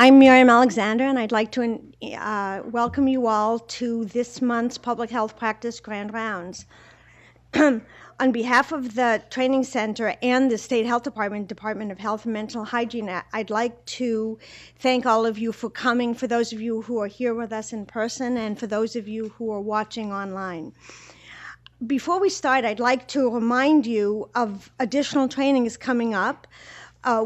I'm Miriam Alexander, and I'd like to welcome you all to this month's Public Health Practice Grand Rounds. On behalf of the Training Center and the State Health Department, Department of Health and Mental Hygiene, I'd like to thank all of you for coming, for those of you who are here with us in person, and for those of you who are watching online. Before we start, I'd like to remind you of additional trainings coming up.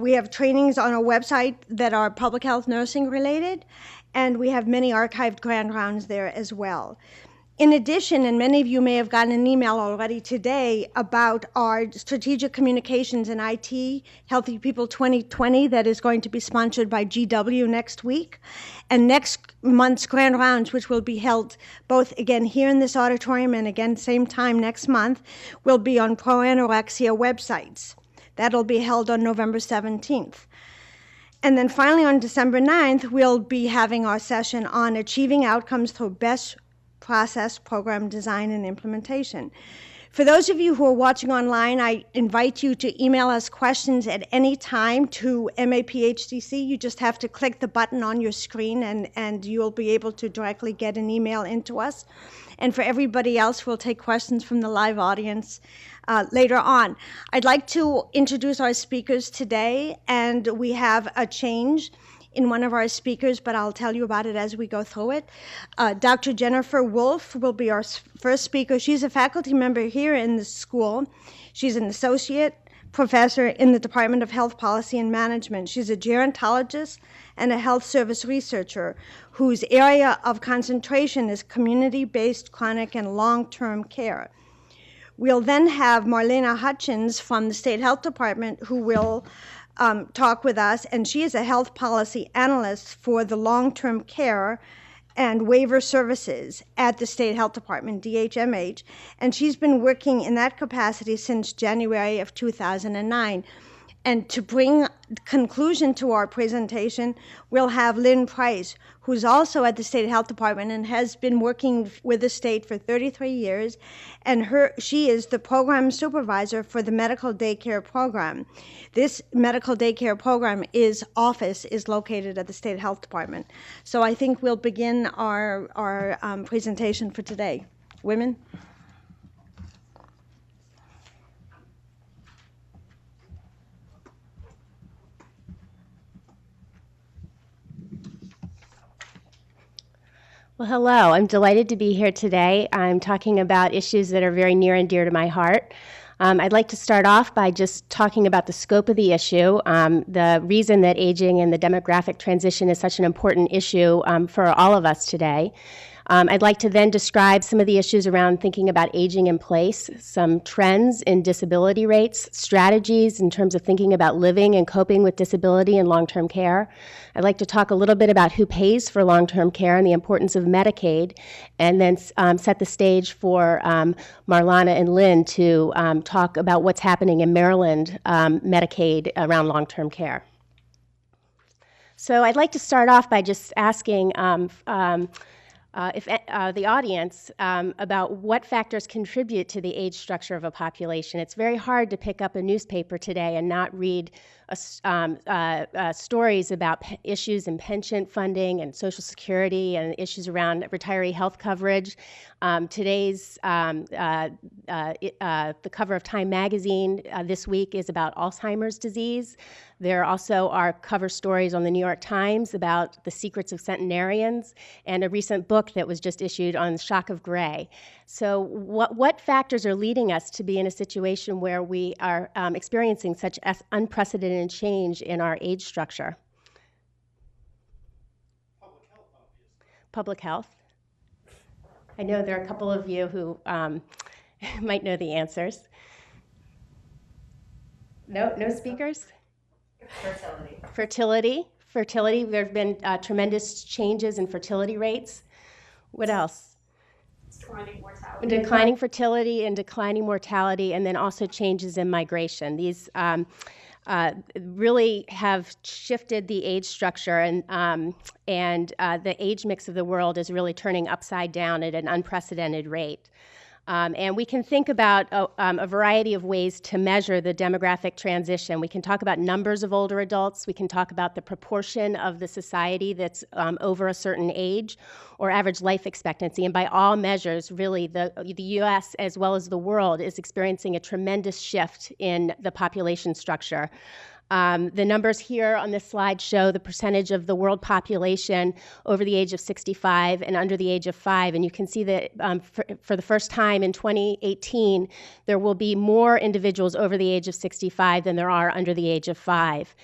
We have trainings on our website that are public health nursing related, and we have many archived grand rounds there as well. In addition, and many of you may have gotten an email already today about our strategic communications in IT, Healthy People 2020, that is going to be sponsored by GW next week. And next month's grand rounds, which will be held both again here in this auditorium and again same time next month, will be on pro-anorexia websites. That'll be held on November 17th. And then finally on December 9th, we'll be having our session on achieving outcomes through best process, program design, and implementation. For those of you who are watching online, I invite you to email us questions at any time to MAPHCC. You just have to click the button on your screen and you'll be able to directly get an email into us. And for everybody else, we'll take questions from the live audience later on. I'd like to introduce our speakers today, and we have a change in one of our speakers, but I'll tell you about it as we go through it. Dr. Jennifer Wolff will be our first speaker. She's a faculty member here in the school. She's an associate professor in the Department of Health Policy and Management. She's a gerontologist and a health service researcher whose area of concentration is community-based chronic and long-term care. We'll then have Marlana Hutchinson from the State Health Department who will talk with us, and she is a health policy analyst for the long-term care and waiver services at the State Health Department, DHMH, and she's been working in that capacity since January of 2009. And to bring conclusion to our presentation, we'll have Lynn Price, who's also at the State Health Department and has been working with the state for 33 years, and she is the program supervisor for the medical daycare program. This medical daycare program office is located at the State Health Department. So I think we'll begin our presentation for today. Women? Well, hello. I'm delighted to be here today. I'm talking about issues that are very near and dear to my heart. I'd like to start off by just talking about the scope of the issue, the reason that aging and the demographic transition is such an important issue for all of us today. I'd like to then describe some of the issues around thinking about aging in place, some trends in disability rates, strategies in terms of thinking about living and coping with disability and long-term care. I'd like to talk a little bit about who pays for long-term care and the importance of Medicaid, and then set the stage for Marlana and Lynn to talk about what's happening in Maryland Medicaid around long-term care. So I'd like to start off by just asking the audience about what factors contribute to the age structure of a population. It's very hard to pick up a newspaper today and not read stories about issues in pension funding and Social Security and issues around retiree health coverage. Today's the cover of Time magazine this week is about Alzheimer's disease. There also are cover stories on the New York Times about the secrets of centenarians, and a recent book that was just issued on the shock of gray. So what factors are leading us to be in a situation where we are experiencing such unprecedented change in our age structure? Public health, obviously. Public health. I know there are a couple of you who might know the answers. No speakers? Fertility. There have been tremendous changes in fertility rates. What else? Declining mortality. Declining fertility and declining mortality, and then also changes in migration. These really have shifted the age structure, and the age mix of the world is really turning upside down at an unprecedented rate. And we can think about a variety of ways to measure the demographic transition. We can talk about numbers of older adults. We can talk about the proportion of the society that's over a certain age, or average life expectancy. And by all measures, really, the U.S. as well as the world is experiencing a tremendous shift in the population structure. The numbers here on this slide show the percentage of the world population over the age of 65 and under the age of 5. And you can see that for the first time in 2018, there will be more individuals over the age of 65 than there are under the age of 5.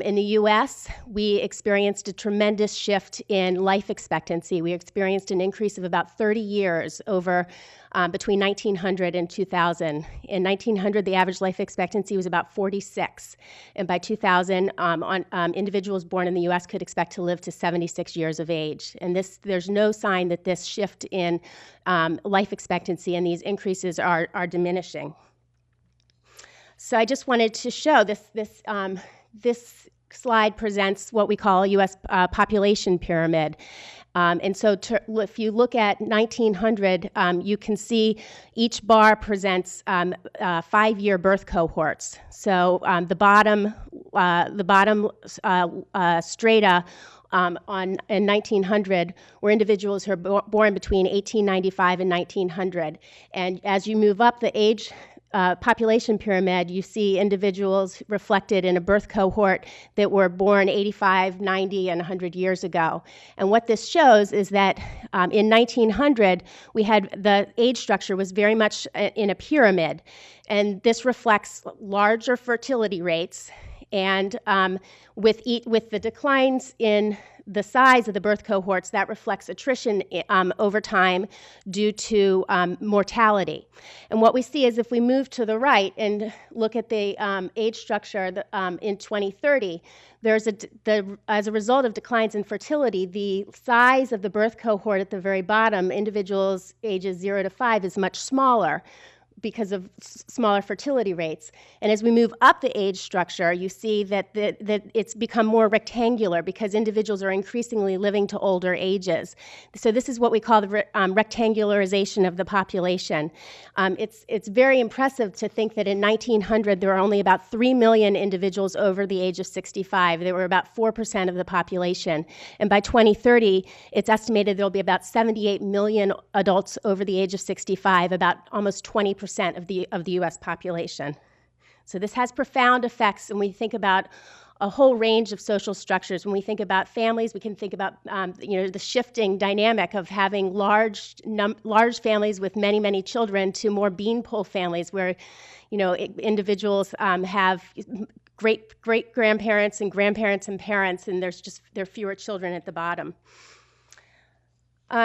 In the U.S., we experienced a tremendous shift in life expectancy. We experienced an increase of about 30 years over between 1900 and 2000. In 1900, the average life expectancy was about 46. And by 2000, individuals born in the U.S. could expect to live to 76 years of age. And there's no sign that this shift in life expectancy and these increases are diminishing. So I just wanted to show this slide presents what we call a U.S. population pyramid. And so if you look at 1900, you can see each bar presents 5-year birth cohorts. So the bottom strata in 1900 were individuals who were born between 1895 and 1900. And as you move up the age population pyramid, you see individuals reflected in a birth cohort that were born 85, 90, and 100 years ago. And what this shows is that in 1900, we had the age structure was very much in a pyramid. And this reflects larger fertility rates. And with the declines in the size of the birth cohorts, that reflects attrition over time due to mortality. And what we see is if we move to the right and look at the age structure in 2030, as a result of declines in fertility, the size of the birth cohort at the very bottom, individuals ages 0 to 5, is much smaller because of smaller fertility rates. And as we move up the age structure, you see that it's become more rectangular because individuals are increasingly living to older ages. So this is what we call the rectangularization of the population. It's very impressive to think that in 1900, there were only about 3 million individuals over the age of 65. They were about 4% of the population. And by 2030, it's estimated there will be about 78 million adults over the age of 65, about almost 20% of the U.S. population. So this has profound effects when we think about a whole range of social structures. When we think about families, we can think about the shifting dynamic of having large families with many, many children to more beanpole families where individuals have great grandparents and grandparents and parents, and there are fewer children at the bottom.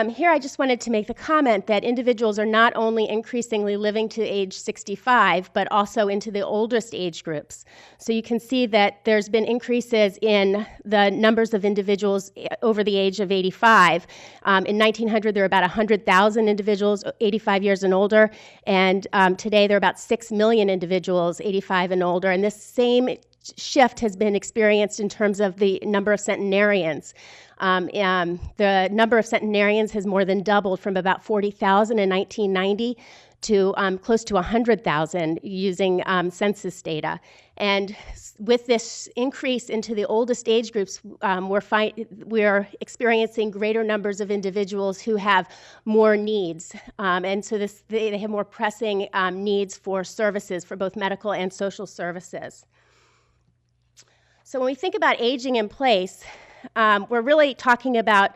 Here I just wanted to make the comment that individuals are not only increasingly living to age 65, but also into the oldest age groups. So you can see that there's been increases in the numbers of individuals over the age of 85. In 1900, there were about 100,000 individuals 85 years and older, and today there are about 6 million individuals 85 and older. And this same shift has been experienced in terms of the number of centenarians. The number of centenarians has more than doubled from about 40,000 in 1990 to close to 100,000 using census data. And with this increase into the oldest age groups, we're experiencing greater numbers of individuals who have more needs. And so they have more pressing needs for services, for both medical and social services. So when we think about aging in place, we're really talking about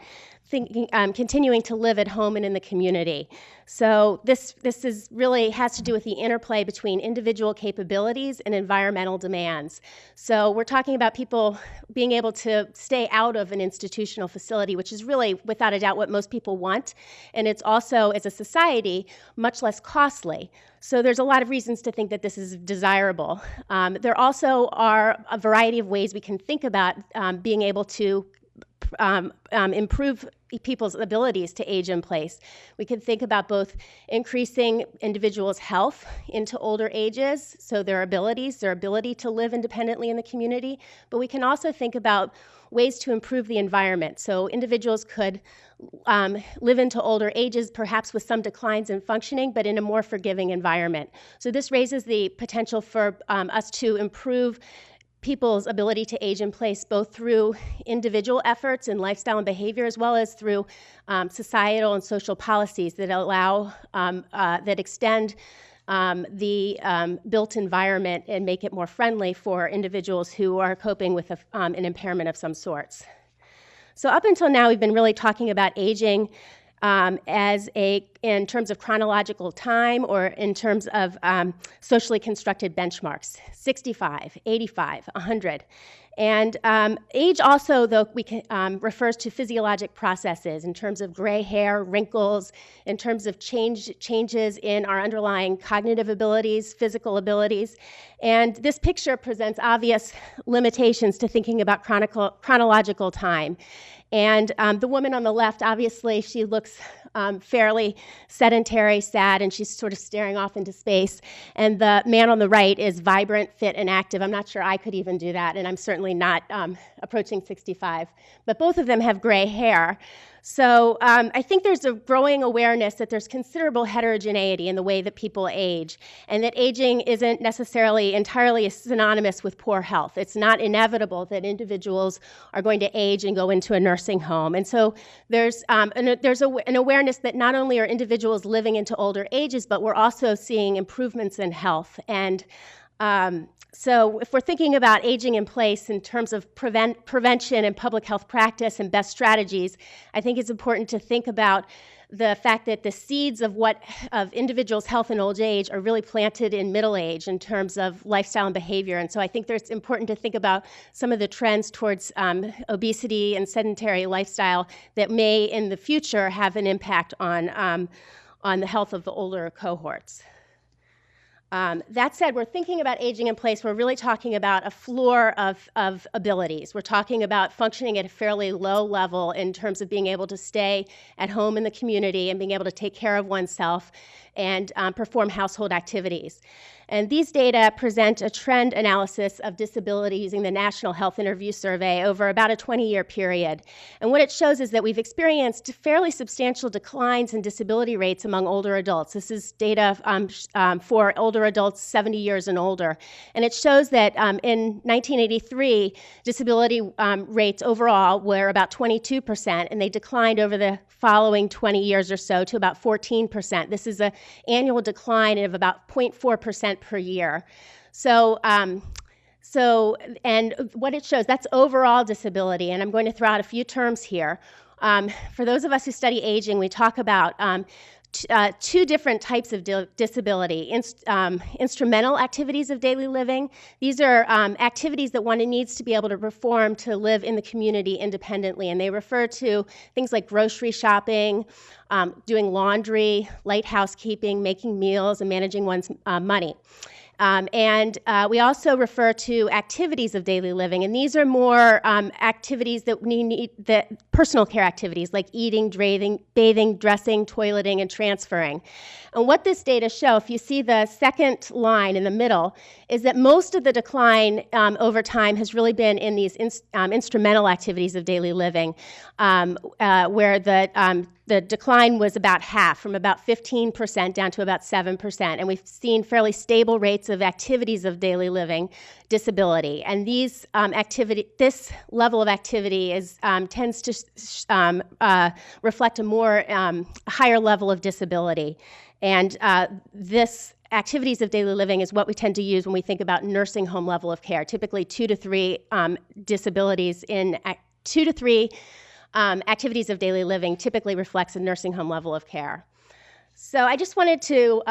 continuing to live at home and in the community. So this is really has to do with the interplay between individual capabilities and environmental demands. So we're talking about people being able to stay out of an institutional facility, which is really, without a doubt, what most people want. And it's also, as a society, much less costly. So there's a lot of reasons to think that this is desirable. There also are a variety of ways we can think about being able to improve people's abilities to age in place. We can think about both increasing individuals' health into older ages, so their ability to live independently in the community, but we can also think about ways to improve the environment. So individuals could live into older ages, perhaps with some declines in functioning, but in a more forgiving environment. So this raises the potential for us to improve people's ability to age in place, both through individual efforts in lifestyle and behavior, as well as through societal and social policies that allow, that extend the built environment and make it more friendly for individuals who are coping with an impairment of some sorts. So up until now, we've been really talking about aging in terms of chronological time or in terms of socially constructed benchmarks, 65, 85, 100. And age also, though, refers to physiologic processes in terms of gray hair, wrinkles, in terms of changes in our underlying cognitive abilities, physical abilities. And this picture presents obvious limitations to thinking about chronological time. And the woman on the left, obviously, she looks fairly sedentary, sad, and she's sort of staring off into space. And the man on the right is vibrant, fit, and active. I'm not sure I could even do that, and I'm certainly not approaching 65. But both of them have gray hair. So I think there's a growing awareness that there's considerable heterogeneity in the way that people age, and that aging isn't necessarily entirely synonymous with poor health. It's not inevitable that individuals are going to age and go into a nursing home. And so there's an awareness that not only are individuals living into older ages, but we're also seeing improvements in health. And so if we're thinking about aging in place in terms of prevention and public health practice and best strategies, I think it's important to think about the fact that the seeds of individuals' health and old age are really planted in middle age in terms of lifestyle and behavior. And so I think it's important to think about some of the trends towards obesity and sedentary lifestyle that may in the future have an impact on the health of the older cohorts. That said, we're thinking about aging in place. We're really talking about a floor of abilities. We're talking about functioning at a fairly low level in terms of being able to stay at home in the community and being able to take care of oneself and perform household activities. And these data present a trend analysis of disability using the National Health Interview Survey over about a 20-year period. And what it shows is that we've experienced fairly substantial declines in disability rates among older adults. This is data for older adults 70 years and older. And it shows that in 1983, disability rates overall were about 22%, and they declined over the following 20 years or so to about 14%. This is an annual decline of about 0.4% per year. So and what it shows, that's overall disability, and I'm going to throw out a few terms here. For those of us who study aging, we talk about two different types of disability. Instrumental activities of daily living. These are activities that one needs to be able to perform to live in the community independently, and they refer to things like grocery shopping, doing laundry, light housekeeping, making meals, and managing one's money. We also refer to activities of daily living, and these are more activities that need personal care activities like eating, bathing, dressing, toileting, and transferring. And what this data show, if you see the second line in the middle, is that most of the decline over time has really been in these instrumental activities of daily living, where the decline was about half, from about 15% down to about 7%. And we've seen fairly stable rates of activities of daily living disability. And these this level of activity tends to reflect a more higher level of disability. And this activities of daily living is what we tend to use when we think about nursing home level of care. Typically 2 to 3 disabilities in 2 to 3 activities of daily living typically reflects a nursing home level of care. So I just wanted to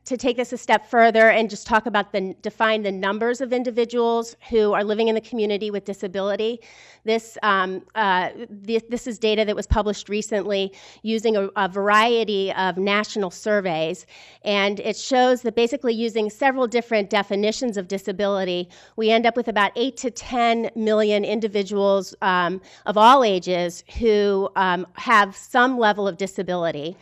take this a step further and just talk about define the numbers of individuals who are living in the community with disability. This is data that was published recently using a variety of national surveys, and it shows that basically using several different definitions of disability, we end up with about 8 to 10 million individuals of all ages who have some level of disability.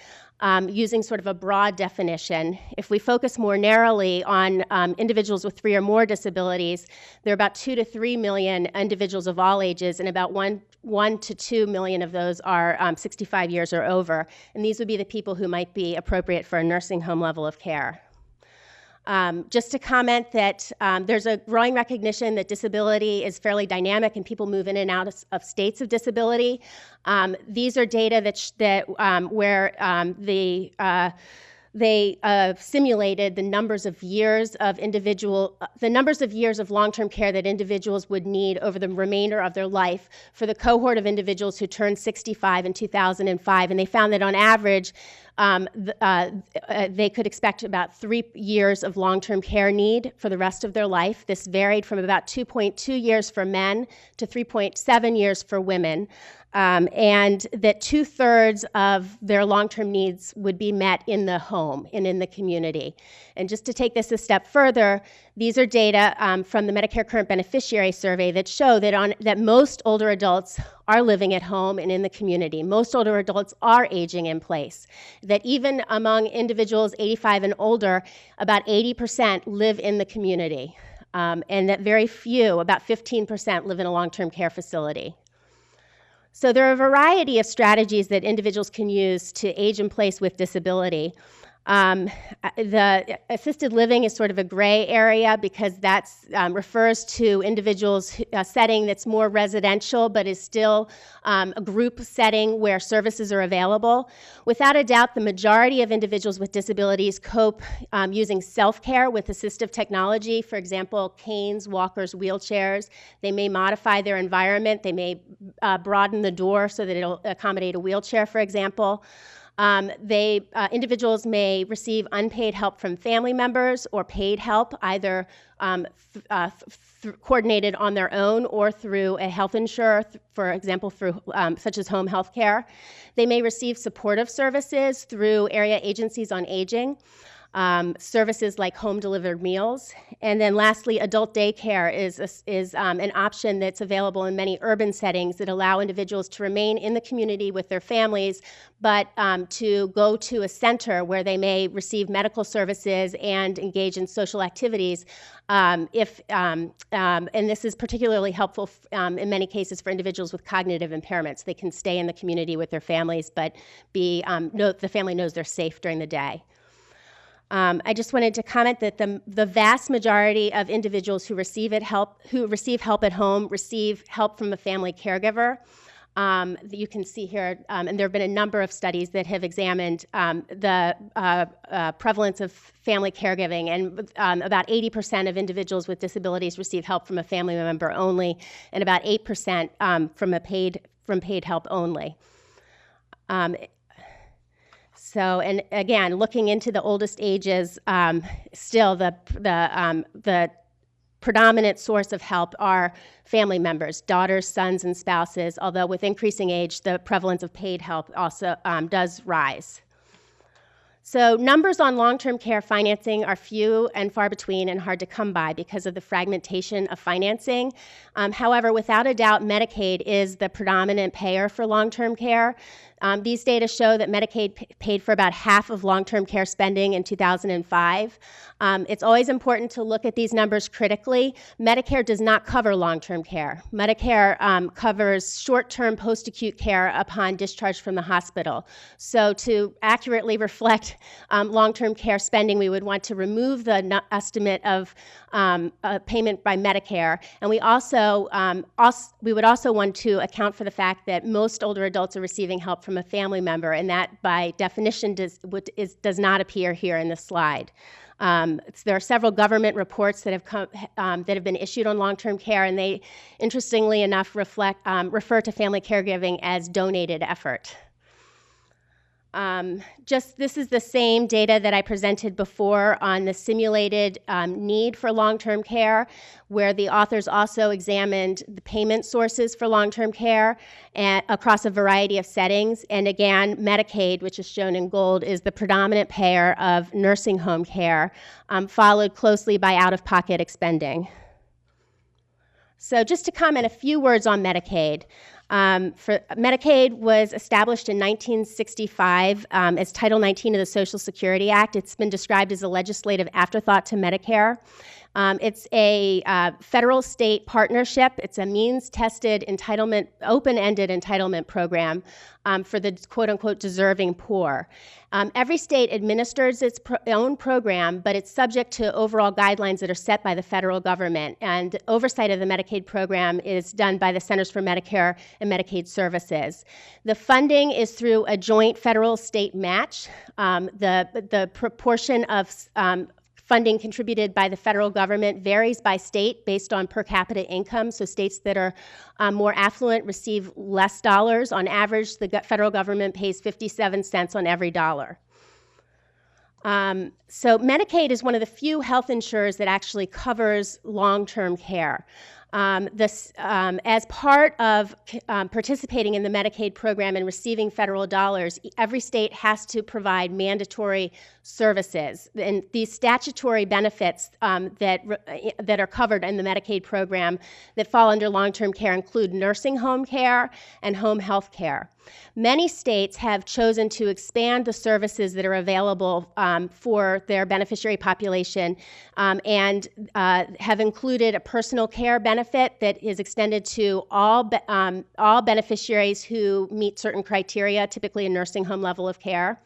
Using sort of a broad definition. If we focus more narrowly on individuals with 3 or more disabilities, there are about 2 to 3 million individuals of all ages, and about 1 to 2 million of those are 65 years or over. And these would be the people who might be appropriate for a nursing home level of care. Just to comment that there's a growing recognition that disability is fairly dynamic and people move in and out of states of disability. These are data where they simulated the numbers of years of long-term care that individuals would need over the remainder of their life for the cohort of individuals who turned 65 in 2005, and they found that on average, they could expect about 3 years of long-term care need for the rest of their life. This varied from about 2.2 years for men to 3.7 years for women, and that 2/3 of their long-term needs would be met in the home and in the community. And just to take this a step further, these are data from the Medicare Current Beneficiary Survey that show that most older adults are living at home and in the community. Most older adults are aging in place. That even among individuals 85 and older, about 80% live in the community. And that very few, about 15%, live in a long-term care facility. So there are a variety of strategies that individuals can use to age in place with disability. The assisted living is sort of a gray area because that refers to individuals, a setting that's more residential but is still a group setting where services are available. Without a doubt, the majority of individuals with disabilities cope using self-care with assistive technology, for example, canes, walkers, wheelchairs. They may modify their environment. They may broaden the door so that it'll accommodate a wheelchair, for example. Individuals may receive unpaid help from family members or paid help, either coordinated on their own or through a health insurer, for example, through such as home health care. They may receive supportive services through area agencies on aging. Services like home-delivered meals. And then lastly, adult daycare is an option that's available in many urban settings that allow individuals to remain in the community with their families, but to go to a center where they may receive medical services and engage in social activities. And this is particularly helpful in many cases for individuals with cognitive impairments. They can stay in the community with their families, but the family knows they're safe during the day. I just wanted to comment that the vast majority of individuals who receive help at home receive help from a family caregiver. You can see here, and there have been a number of studies that have examined the prevalence of family caregiving, and about 80% of individuals with disabilities receive help from a family member only, and about 8% from paid help only. So, and again, looking into the oldest ages, still the predominant source of help are family members, daughters, sons, and spouses, although with increasing age, the prevalence of paid help also does rise. So numbers on long-term care financing are few and far between and hard to come by because of the fragmentation of financing. However, without a doubt, Medicaid is the predominant payer for long-term care. These data show that Medicaid paid for about half of long-term care spending in 2005. It's always important to look at these numbers critically. Medicare does not cover long-term care. Medicare covers short-term post-acute care upon discharge from the hospital. So to accurately reflect long-term care spending, we would want to remove the estimate of payment by Medicare, and we would also want to account for the fact that most older adults are receiving help from a family member, and that by definition does not appear here in this slide. There are several government reports that have been issued on long-term care, and they, interestingly enough, refer to family caregiving as donated effort. This is the same data that I presented before on the simulated need for long-term care, where the authors also examined the payment sources for long-term care across a variety of settings. And again, Medicaid, which is shown in gold, is the predominant payer of nursing home care, followed closely by out-of-pocket expending. So just to comment a few words on Medicaid. Medicaid was established in 1965 as Title 19 of the Social Security Act. It's been described as a legislative afterthought to Medicare. It's a federal-state partnership. It's a means-tested entitlement, open-ended entitlement program for the quote-unquote deserving poor. Every state administers its own program, but it's subject to overall guidelines that are set by the federal government. And oversight of the Medicaid program is done by the Centers for Medicare and Medicaid Services. The funding is through a joint federal-state match. The proportion of funding contributed by the federal government varies by state based on per capita income. So states that are more affluent receive less dollars. On average, the federal government pays 57 cents on every dollar. So Medicaid is one of the few health insurers that actually covers long-term care. As part of participating in the Medicaid program and receiving federal dollars, every state has to provide mandatory services. And these statutory benefits that are covered in the Medicaid program that fall under long-term care include nursing home care and home health care. Many states have chosen to expand the services that are available for their beneficiary population and have included a personal care benefit that is extended to all beneficiaries who meet certain criteria, typically a nursing home level of care.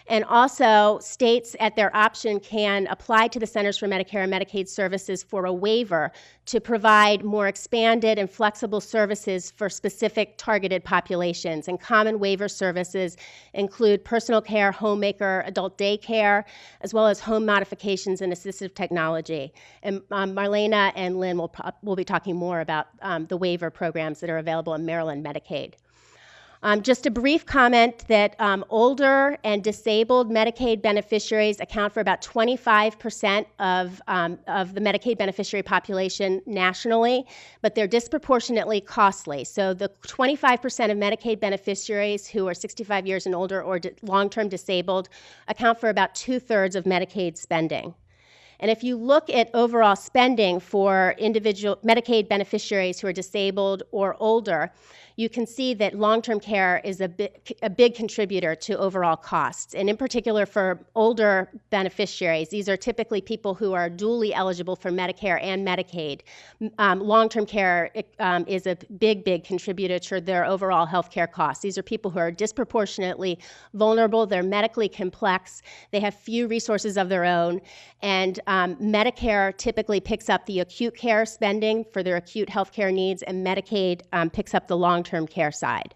And also, states at their option can apply to the Centers for Medicare and Medicaid Services for a waiver to provide more expanded and flexible services for specific targeted populations. And common waiver services include personal care, homemaker, adult daycare, as well as home modifications and assistive technology. And Marlana and Lynn will be talking more about the waiver programs that are available in Maryland Medicaid. Just a brief comment that older and disabled Medicaid beneficiaries account for about 25% of the Medicaid beneficiary population nationally, but they're disproportionately costly. So the 25% of Medicaid beneficiaries who are 65 years and older or long-term disabled account for about 2/3 of Medicaid spending. And if you look at overall spending for individual Medicaid beneficiaries who are disabled or older, you can see that long-term care is a big contributor to overall costs. And in particular for older beneficiaries, these are typically people who are dually eligible for Medicare and Medicaid. Long-term care is a big contributor to their overall health care costs. These are people who are disproportionately vulnerable, they're medically complex, they have few resources of their own, and Medicare typically picks up the acute care spending for their acute health care needs, and Medicaid picks up the long-term care side.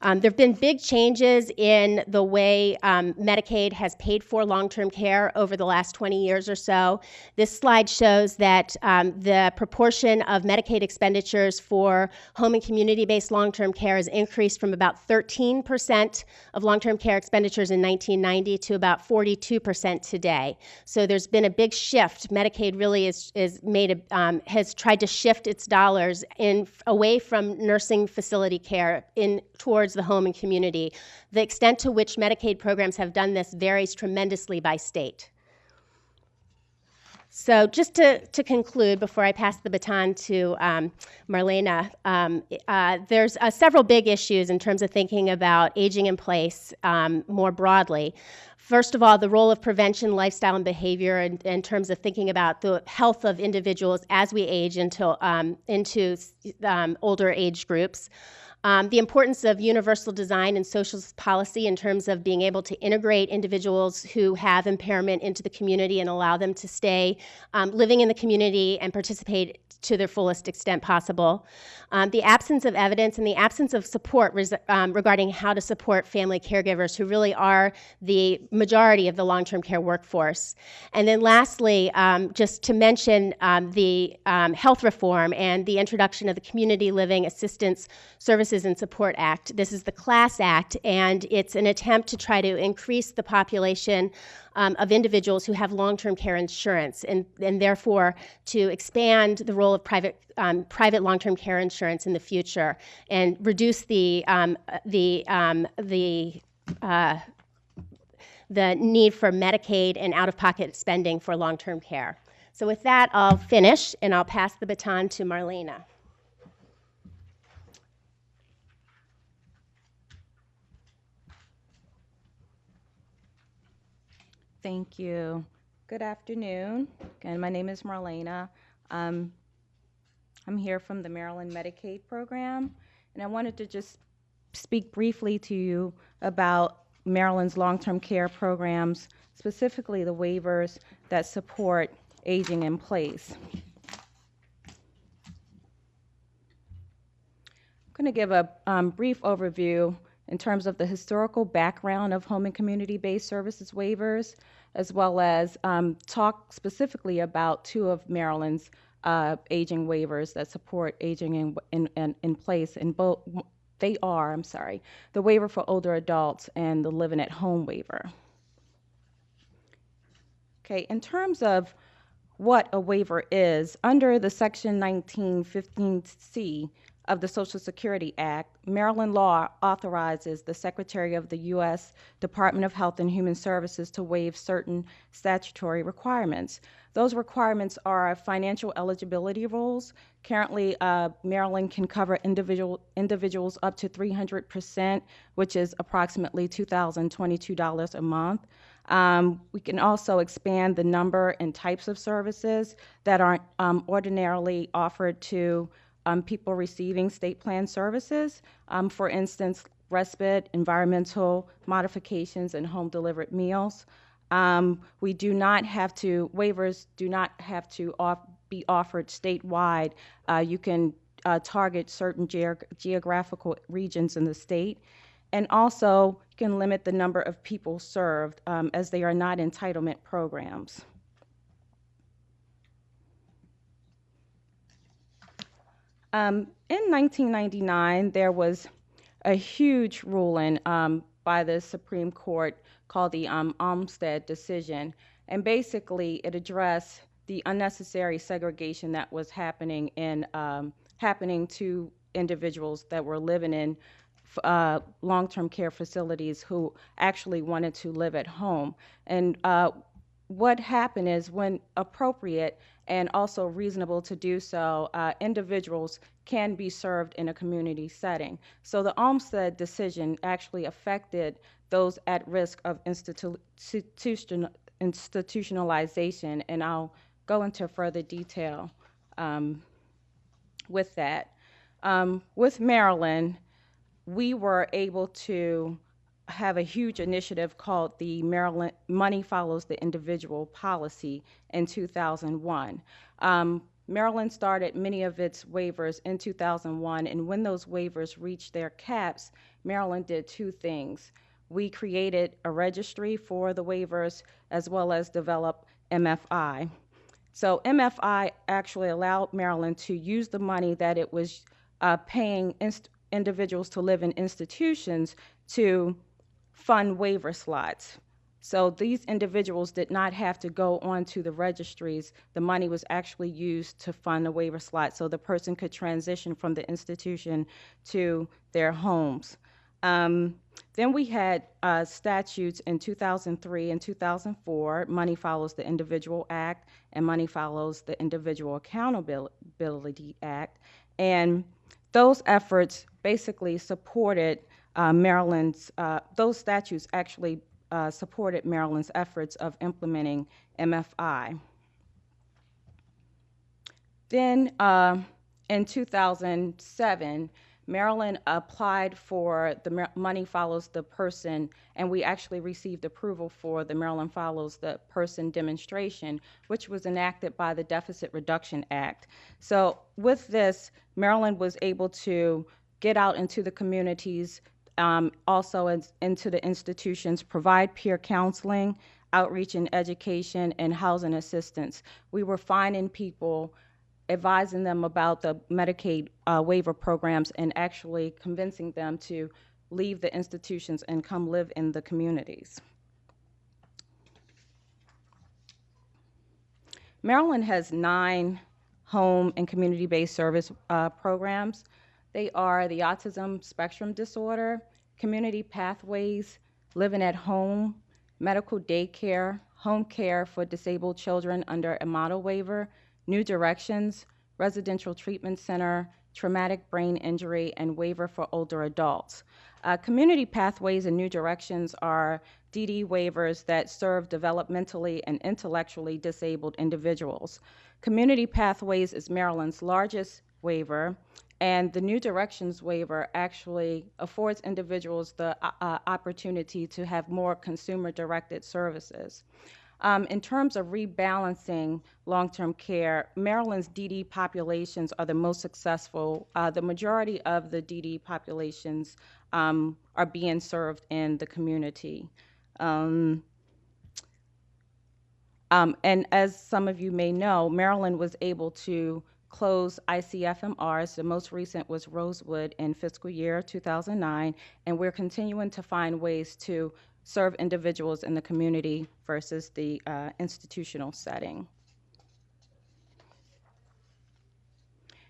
There have been big changes in the way Medicaid has paid for long-term care over the last 20 years or so. This slide shows that the proportion of Medicaid expenditures for home and community-based long-term care has increased from about 13% of long-term care expenditures in 1990 to about 42% today. So there's been a big shift. Medicaid really has tried to shift its dollars away from nursing facility care towards the home and community. The extent to which Medicaid programs have done this varies tremendously by state. So just to conclude, before I pass the baton to Marlana, there's several big issues in terms of thinking about aging in place more broadly. First of all, the role of prevention, lifestyle, and behavior in terms of thinking about the health of individuals as we age into older age groups. The importance of universal design and social policy in terms of being able to integrate individuals who have impairment into the community and allow them to stay living in the community and participate to their fullest extent possible. The absence of evidence and the absence of support regarding how to support family caregivers who really are the majority of the long-term care workforce. And then lastly, just to mention the health reform and the introduction of the community living assistance services Services and Support Act. This is the Class Act, and it's an attempt to try to increase the population of individuals who have long-term care insurance, and therefore to expand the role of private long-term care insurance in the future, and reduce the need for Medicaid and out-of-pocket spending for long-term care. So with that, I'll finish, and I'll pass the baton to Marlana. Thank you. Good afternoon. Again, my name is Marlana. I'm here from the Maryland Medicaid program, and I wanted to just speak briefly to you about Maryland's long-term care programs, specifically the waivers that support aging in place. I'm going to give a brief overview in terms of the historical background of home and community-based services waivers, as well as talk specifically about two of Maryland's aging waivers that support aging in place. And both they are, the waiver for older adults and the living at home waiver. Okay, in terms of what a waiver is, under the Section 1915C of the Social Security Act, Maryland law authorizes the Secretary of the U.S. Department of Health and Human Services to waive certain statutory requirements. Those requirements are financial eligibility rules. Currently, Maryland can cover individuals up to 300%, which is approximately $2,022 a month. We can also expand the number and types of services that aren't ordinarily offered to people receiving state plan services. For instance, respite, environmental modifications, and home delivered meals. Waivers do not have to be offered statewide. You can target certain geographical regions in the state. And also, you can limit the number of people served as they are not entitlement programs. In 1999, there was a huge ruling by the Supreme Court called the Olmstead decision, and basically it addressed the unnecessary segregation that was happening to individuals that were living in long-term care facilities who actually wanted to live at home. And what happened is, when appropriate and also reasonable to do so, individuals can be served in a community setting. So the Olmstead decision actually affected those at risk of institutionalization, and I'll go into further detail with that. With Maryland, we were able to have a huge initiative called the Maryland Money Follows the Individual policy in 2001. Maryland started many of its waivers in 2001, and when those waivers reached their caps, Maryland did two things. We created a registry for the waivers, as well as developed MFI. So MFI actually allowed Maryland to use the money that it was paying individuals to live in institutions to fund waiver slots. So these individuals did not have to go onto the registries. The money was actually used to fund a waiver slot so the person could transition from the institution to their homes. Then we had statutes in 2003 and 2004, Money Follows the Individual Act and Money Follows the Individual Accountability Act. And those efforts basically supported those statutes actually supported Maryland's efforts of implementing MFI. Then in 2007, Maryland applied for the Money Follows the Person, and we actually received approval for the Maryland Follows the Person demonstration, which was enacted by the Deficit Reduction Act. So with this, Maryland was able to get out into the communities, also into the institutions, provide peer counseling, outreach and education, and housing assistance. We were finding people advising them about the Medicaid waiver programs and actually convincing them to leave the institutions and come live in the communities. Maryland has 9 home and community-based service programs. They are the Autism Spectrum Disorder, Community Pathways, Living at Home, Medical Daycare, Home Care for Disabled Children under a model waiver, New Directions, Residential Treatment Center, Traumatic Brain Injury, and Waiver for Older Adults. Community Pathways and New Directions are DD waivers that serve developmentally and intellectually disabled individuals. Community Pathways is Maryland's largest waiver, and the New Directions waiver actually affords individuals the opportunity to have more consumer-directed services. In terms of rebalancing long-term care, Maryland's DD populations are the most successful. The majority of the DD populations are being served in the community. And as some of you may know, Maryland was able to close ICFMRs. The most recent was Rosewood in fiscal year 2009, and we're continuing to find ways to serve individuals in the community versus the institutional setting.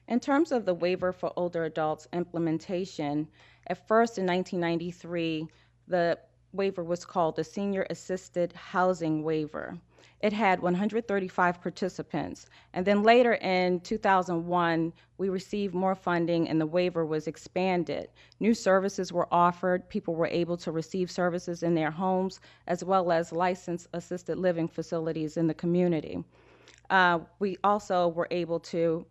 In terms of the waiver for older adults implementation, at first in 1993, the waiver was called the Senior Assisted Housing Waiver. It had 135 participants, and then later in 2001, we received more funding and the waiver was expanded. New services were offered. People were able to receive services in their homes, as well as licensed assisted living facilities in the community. We also were able to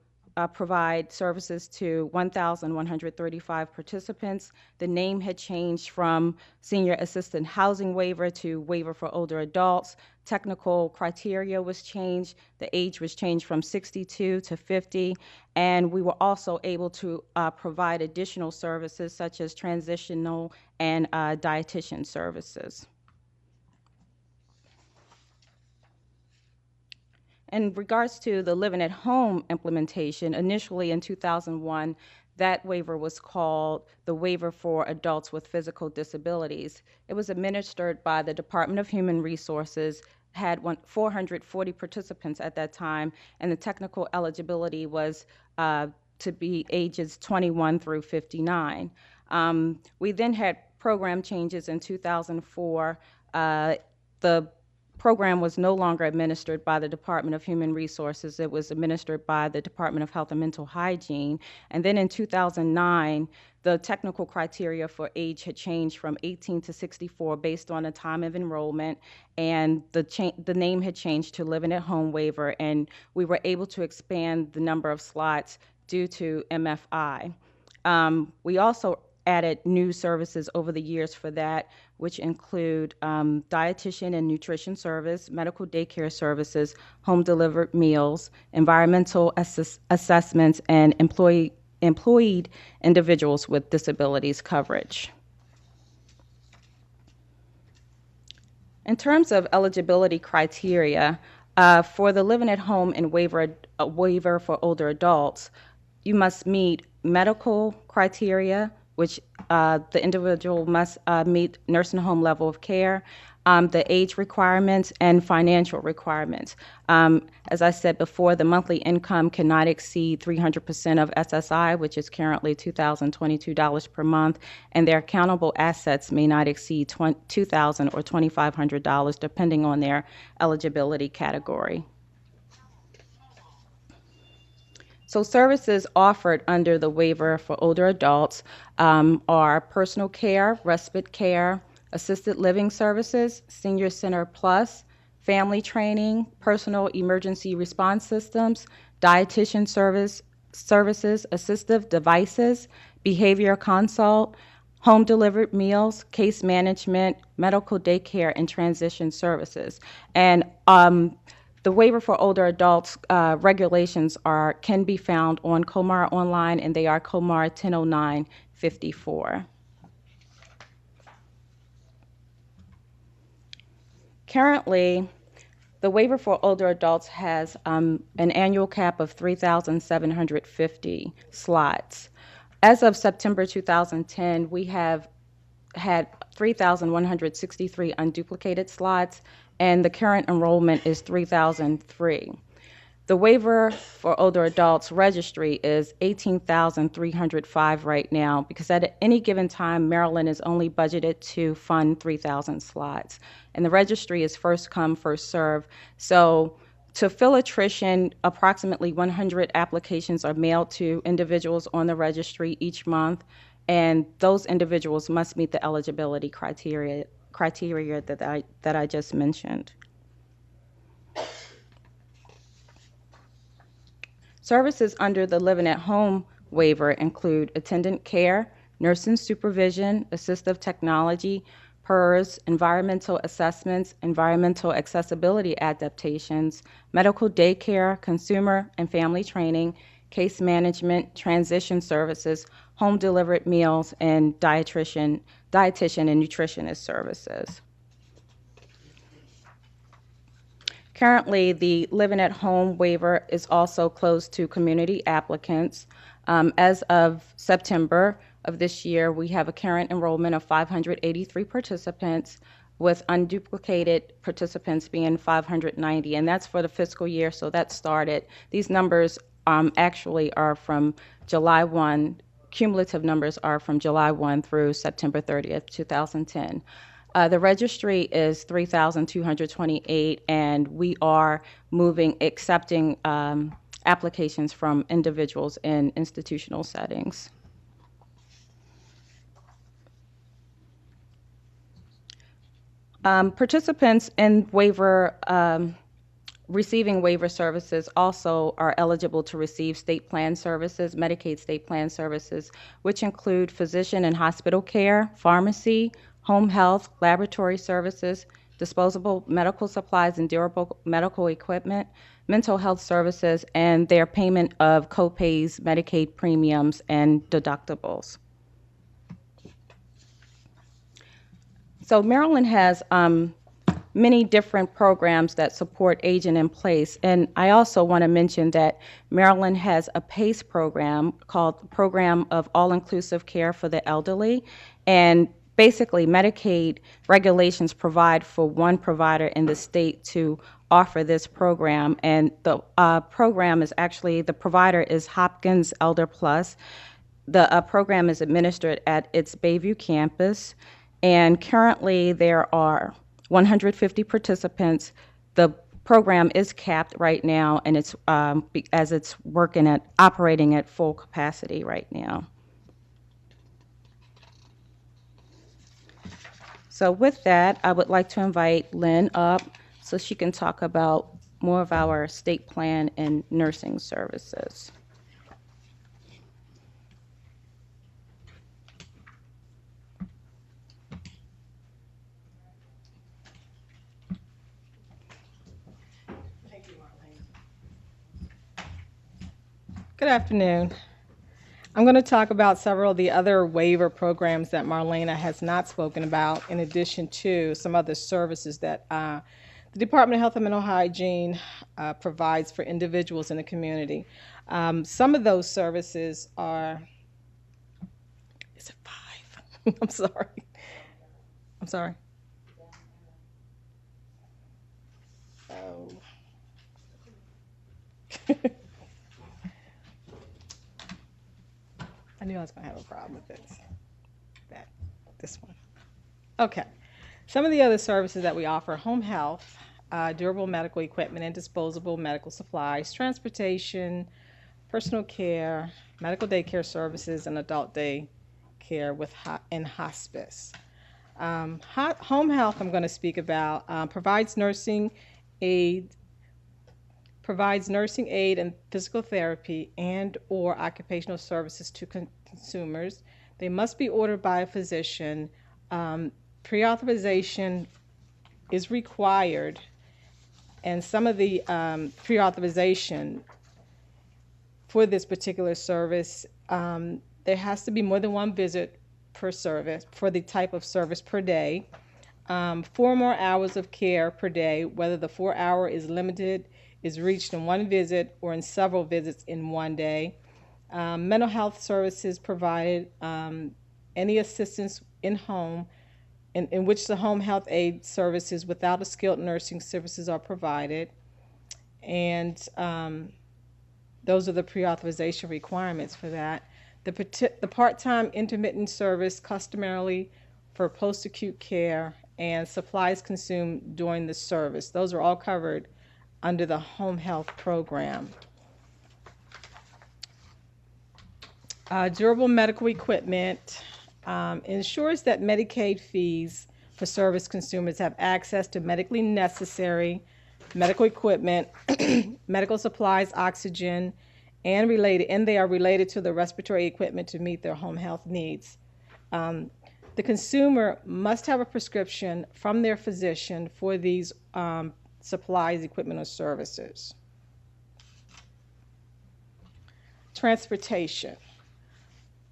provide services to 1,135 participants. The name had changed from Senior Assisted Housing Waiver to Waiver for Older Adults. Technical criteria was changed. The age was changed from 62 to 50. And we were also able to provide additional services such as transitional and dietitian services. In regards to the Living at Home implementation, initially in 2001, that waiver was called the Waiver for Adults with Physical Disabilities. It was administered by the Department of Human Resources, had 440 participants at that time, and the technical eligibility was to be ages 21 through 59. We then had program changes in 2004. The program was no longer administered by the Department of Human Resources. It was administered by the Department of Health and Mental Hygiene. And then in 2009, the technical criteria for age had changed from 18 to 64 based on the time of enrollment, and the name had changed to Living at Home Waiver, and we were able to expand the number of slots due to MFI. We also added new services over the years for that, which include dietitian and nutrition service, medical daycare services, home delivered meals, environmental assessments, and employed individuals with disabilities coverage. In terms of eligibility criteria, for the Living at Home and waiver for older adults, you must meet medical criteria, which the individual must meet nursing home level of care, the age requirements, and financial requirements. As I said before, the monthly income cannot exceed 300% of SSI, which is currently $2,022 per month, and their accountable assets may not exceed $2,000 or $2,500, depending on their eligibility category. So services offered under the waiver for older adults are personal care, respite care, assisted living services, senior center plus, family training, personal emergency response systems, dietitian services, assistive devices, behavior consult, home delivered meals, case management, medical daycare, and transition services. And the waiver for older adults regulations can be found on COMAR online, and they are COMAR 1009-54. Currently, The waiver for older adults has an annual cap of 3,750 slots. As of September 2010, we have had 3,163 unduplicated slots, and the current enrollment is 3,003. The waiver for older adults registry is 18,305 right now, because at any given time, Maryland is only budgeted to fund 3,000 slots. And the registry is first come, first serve. So to fill attrition, approximately 100 applications are mailed to individuals on the registry each month, and those individuals must meet the eligibility criteria that I just mentioned. Services under the Living at Home waiver include attendant care, nursing supervision, assistive technology, PERS, environmental assessments, environmental accessibility adaptations, medical daycare, consumer and family training, case management, transition services, home delivered meals, and dietitian and nutritionist services. Currently, the Living at Home waiver is also closed to community applicants. As of September of this year, we have a current enrollment of 583 participants, with unduplicated participants being 590, and that's for the fiscal year, so that started. These numbers actually are from July 1, cumulative numbers are from July 1 through September 30th, 2010. The registry is 3,228, and we are accepting applications from individuals in institutional settings. Participants in receiving waiver services also are eligible to receive state plan services, Medicaid state plan services, which include physician and hospital care, pharmacy, home health, laboratory services, disposable medical supplies and durable medical equipment, mental health services, and their payment of co-pays, Medicaid premiums, and deductibles. So Maryland has many different programs that support aging in place, and I also want to mention that Maryland has a PACE program called Program of All-Inclusive Care for the Elderly, and basically, Medicaid regulations provide for one provider in the state to offer this program, and the program is actually, the provider is Hopkins Elder Plus. The program is administered at its Bayview campus, and currently there are 150 participants. The program is capped right now, and it's as it's operating at full capacity right now. So with that, I would like to invite Lynn up so she can talk about more of our state plan and nursing services. Thank you, Marlana. Good afternoon. I'm going to talk about several of the other waiver programs that Marlana has not spoken about, in addition to some other services that the Department of Health and Mental Hygiene provides for individuals in the community. Some of those services are, is it 5? I'm sorry. I'm sorry. Oh. I knew I was going to have a problem with this one. Okay. Some of the other services that we offer: home health, durable medical equipment and disposable medical supplies, transportation, personal care, medical daycare services, and adult day care and hospice. Home health, I'm going to speak about, provides nursing aid and physical therapy and/or occupational services to consumers. They must be ordered by a physician. Pre-authorization is required, and some of the pre-authorization for this particular service, there has to be more than one visit per service for the type of service per day. 4 more hours of care per day, whether the 4-hour is reached in one visit or in several visits in one day. Mental health services provided, any assistance in home in which the home health aid services without a skilled nursing services are provided. And those are the pre-authorization requirements for that. The part-time intermittent service customarily for post-acute care and supplies consumed during the service. Those are all covered under the home health program. Durable medical equipment ensures that Medicaid fees for service consumers have access to medically necessary medical equipment, medical supplies, oxygen, and they are related to the respiratory equipment to meet their home health needs. The consumer must have a prescription from their physician for these supplies, equipment, or services. Transportation.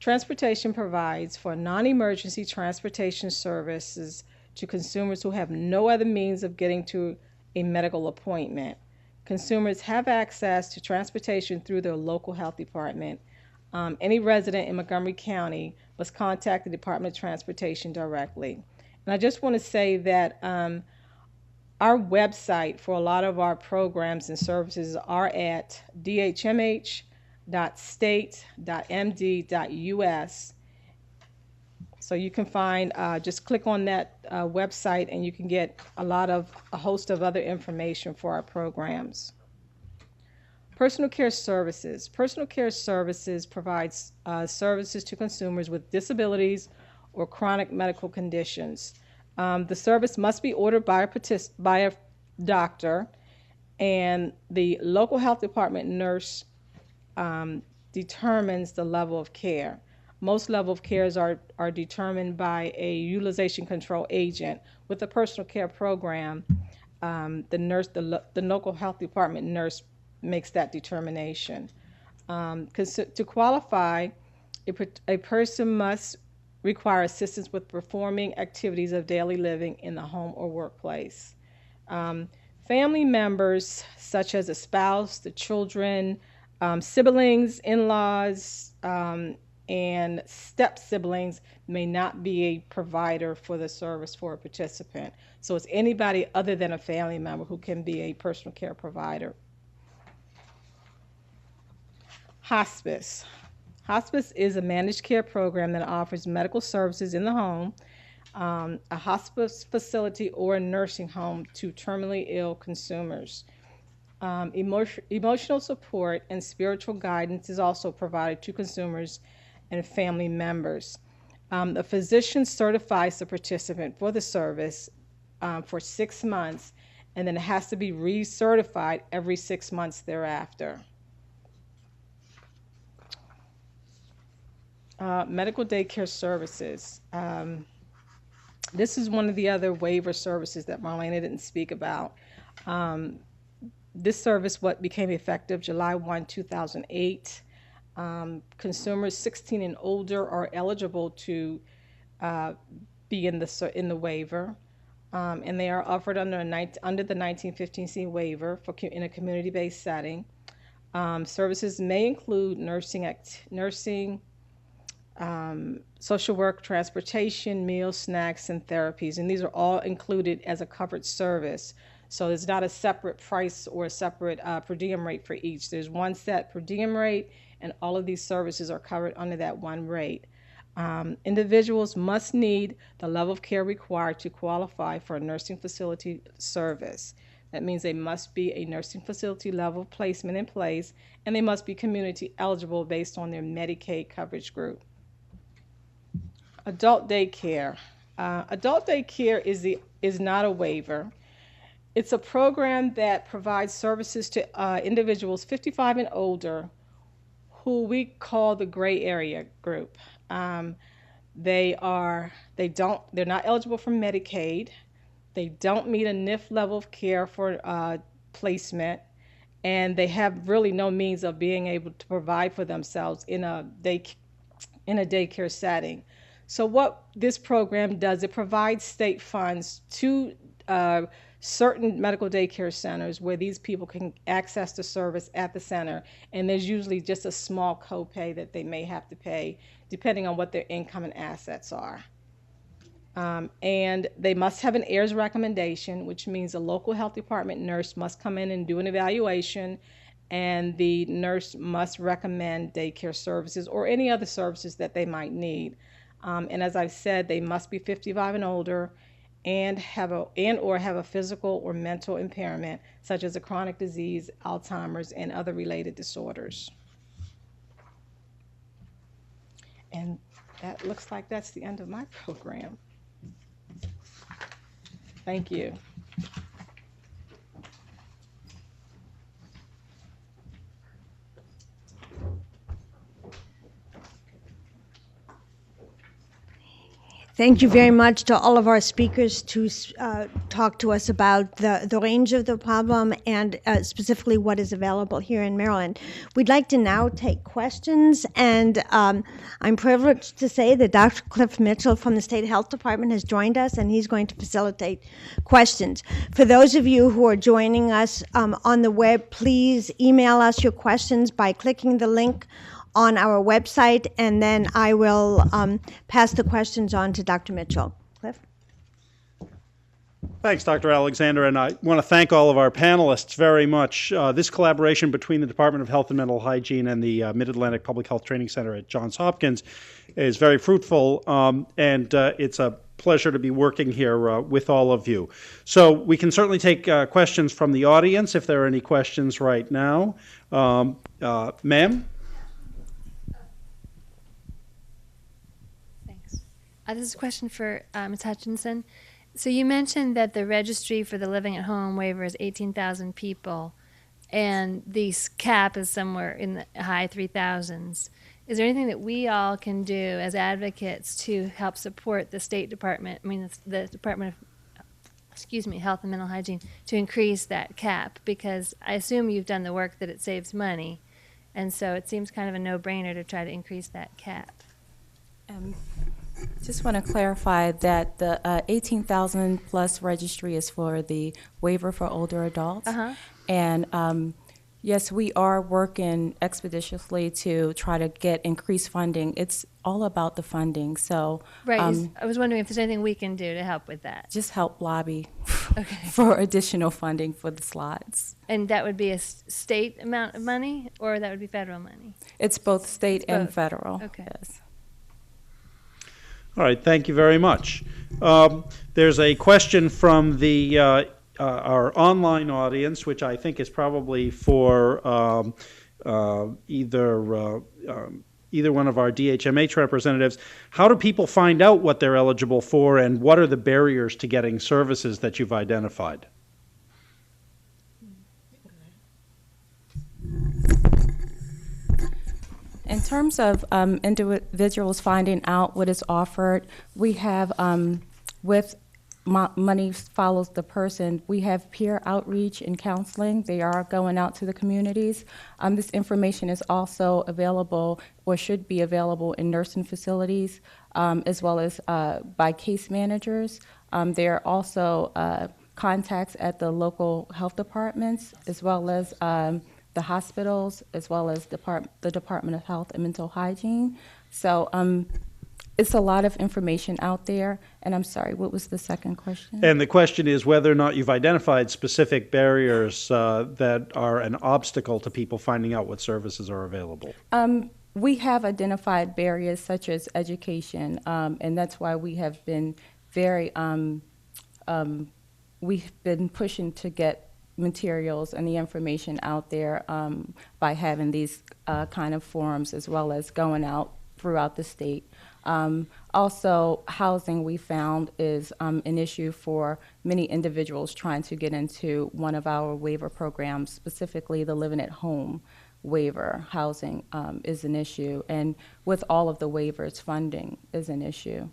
Transportation provides for non-emergency transportation services to consumers who have no other means of getting to a medical appointment. Consumers have access to transportation through their local health department. Any resident in Montgomery County must contact the Department of Transportation directly. And I just want to say that our website for a lot of our programs and services are at dhmh.state.md.us. So you can find, just click on that website and you can get a host of other information for our programs. Personal care services. Personal care services provides services to consumers with disabilities or chronic medical conditions. The service must be ordered by a doctor, and the local health department nurse determines the level of care. Most level of cares are determined by a utilization control agent. With the personal care program, the local health department nurse makes that determination. To qualify, a person must require assistance with performing activities of daily living in the home or workplace. Family members, such as a spouse, the children, siblings, in-laws, and step siblings may not be a provider for the service for a participant. So it's anybody other than a family member who can be a personal care provider. Hospice. Hospice is a managed care program that offers medical services in the home, a hospice facility, or a nursing home to terminally ill consumers. Emotional support and spiritual guidance is also provided to consumers and family members. The physician certifies the participant for the service for 6 months, and then it has to be recertified every 6 months thereafter. Medical daycare services. This is one of the other waiver services that Marlana didn't speak about. This service became effective July 1, 2008. Consumers 16 and older are eligible to be in the waiver, and they are offered under the 1915C waiver in a community-based setting. Services may include nursing, social work, transportation, meals, snacks, and therapies, and these are all included as a covered service. So there's not a separate price or a separate per diem rate for each. There's one set per diem rate, and all of these services are covered under that one rate. Individuals must need the level of care required to qualify for a nursing facility service. That means they must be a nursing facility level placement in place, and they must be community eligible based on their Medicaid coverage group. Adult daycare. Adult daycare is not a waiver. It's a program that provides services to individuals 55 and older who we call the gray area group. They're not eligible for Medicaid. They don't meet a NIF level of care for placement, and they have really no means of being able to provide for themselves in a daycare setting. So what this program does, it provides state funds to certain medical daycare centers where these people can access the service at the center, and there's usually just a small copay that they may have to pay depending on what their income and assets are. And they must have an AIRS recommendation, which means a local health department nurse must come in and do an evaluation, and the nurse must recommend daycare services or any other services that they might need. And as I've said, they must be 55 and older and or have a physical or mental impairment, such as a chronic disease, Alzheimer's, and other related disorders. And that looks like that's the end of my program. Thank you. Thank you very much to all of our speakers to talk to us about the range of the problem and specifically what is available here in Maryland. We'd like to now take questions, and I'm privileged to say that Dr. Cliff Mitchell from the State Health Department has joined us, and he's going to facilitate questions. For those of you who are joining us on the web, please email us your questions by clicking the link on our website, and then I will pass the questions on to Dr. Mitchell. Cliff? Thanks, Dr. Alexander, and I want to thank all of our panelists very much. This collaboration between the Department of Health and Mental Hygiene and the Mid-Atlantic Public Health Training Center at Johns Hopkins is very fruitful, and it's a pleasure to be working here with all of you. So we can certainly take questions from the audience if there are any questions right now. Ma'am? This is a question for Ms. Hutchinson. So you mentioned that the registry for the living at home waiver is 18,000 people, and the cap is somewhere in the high 3,000s. Is there anything that we all can do as advocates to help support the State Department, the Department of Health and Mental Hygiene, to increase that cap? Because I assume you've done the work that it saves money, and so it seems kind of a no-brainer to try to increase that cap. Just want to clarify that the 18,000 plus registry is for the waiver for older adults. And yes, we are working expeditiously to try to get increased funding. It's all about the funding. So right, I was wondering if there's anything we can do to help with that. Just help lobby for additional funding for the slots. And that would be a state amount of money, or that would be federal money? It's both state and federal. Okay. Yes. All right, thank you very much. There's a question from the our online audience, which I think is probably for either one of our DHMH representatives. How do people find out what they're eligible for, and what are the barriers to getting services that you've identified? In terms of individuals finding out what is offered, we have, with Money Follows the Person, we have peer outreach and counseling. They are going out to the communities. This information is also available, or should be available, in nursing facilities, as well as by case managers. There are also contacts at the local health departments, as well as the hospitals, as well as the Department of Health and Mental Hygiene. So it's a lot of information out there. And I'm sorry, what was the second question? And the question is whether or not you've identified specific barriers that are an obstacle to people finding out what services are available. We have identified barriers such as education, and that's why we have been we've been pushing to get materials and the information out there by having these kind of forums, as well as going out throughout the state. Also, housing, we found, is an issue for many individuals trying to get into one of our waiver programs, specifically the living at home waiver. Housing is an issue, and with all of the waivers, funding is an issue.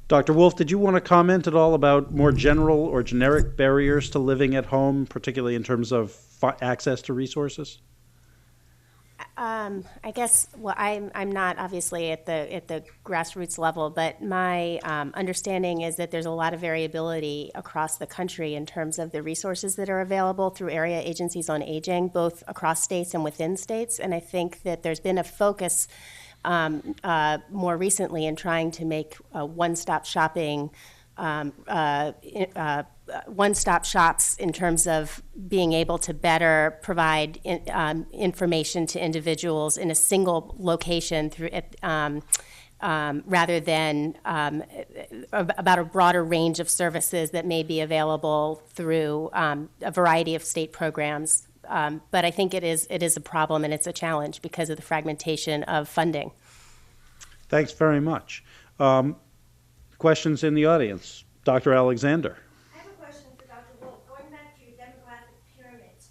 Dr. Wolff, did you want to comment at all about more general or generic barriers to living at home, particularly in terms of access to resources? I guess, well, I'm not obviously at the grassroots level, but my understanding is that there's a lot of variability across the country in terms of the resources that are available through area agencies on aging, both across states and within states. And I think that there's been a focus more recently in trying to make one-stop shopping one-stop shops in terms of being able to better provide information to individuals in a single location through rather than about a broader range of services that may be available through a variety of state programs. But I think it is a problem and it's a challenge because of the fragmentation of funding. Thanks very much. Questions in the audience? Dr. Alexander. I have a question for Dr. Wolff. Going back to your demographic pyramids,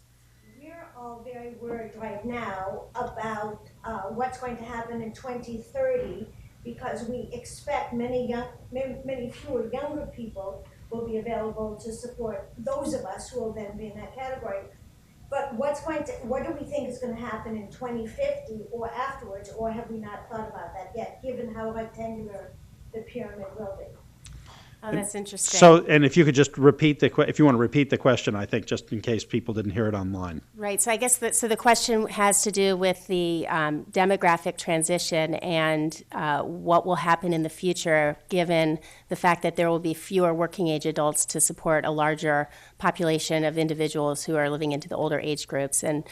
we're all very worried right now about what's going to happen in 2030 because we expect many fewer younger people will be available to support those of us who will then be in that category. But what do we think is going to happen in 2050 or afterwards, or have we not thought about that yet, given how rectangular the pyramid will be? Oh, that's interesting. So, and if you could just repeat if you want to repeat the question, I think, just in case people didn't hear it online. Right. So I guess the question has to do with the demographic transition and what will happen in the future, given the fact that there will be fewer working age adults to support a larger population of individuals who are living into the older age groups. And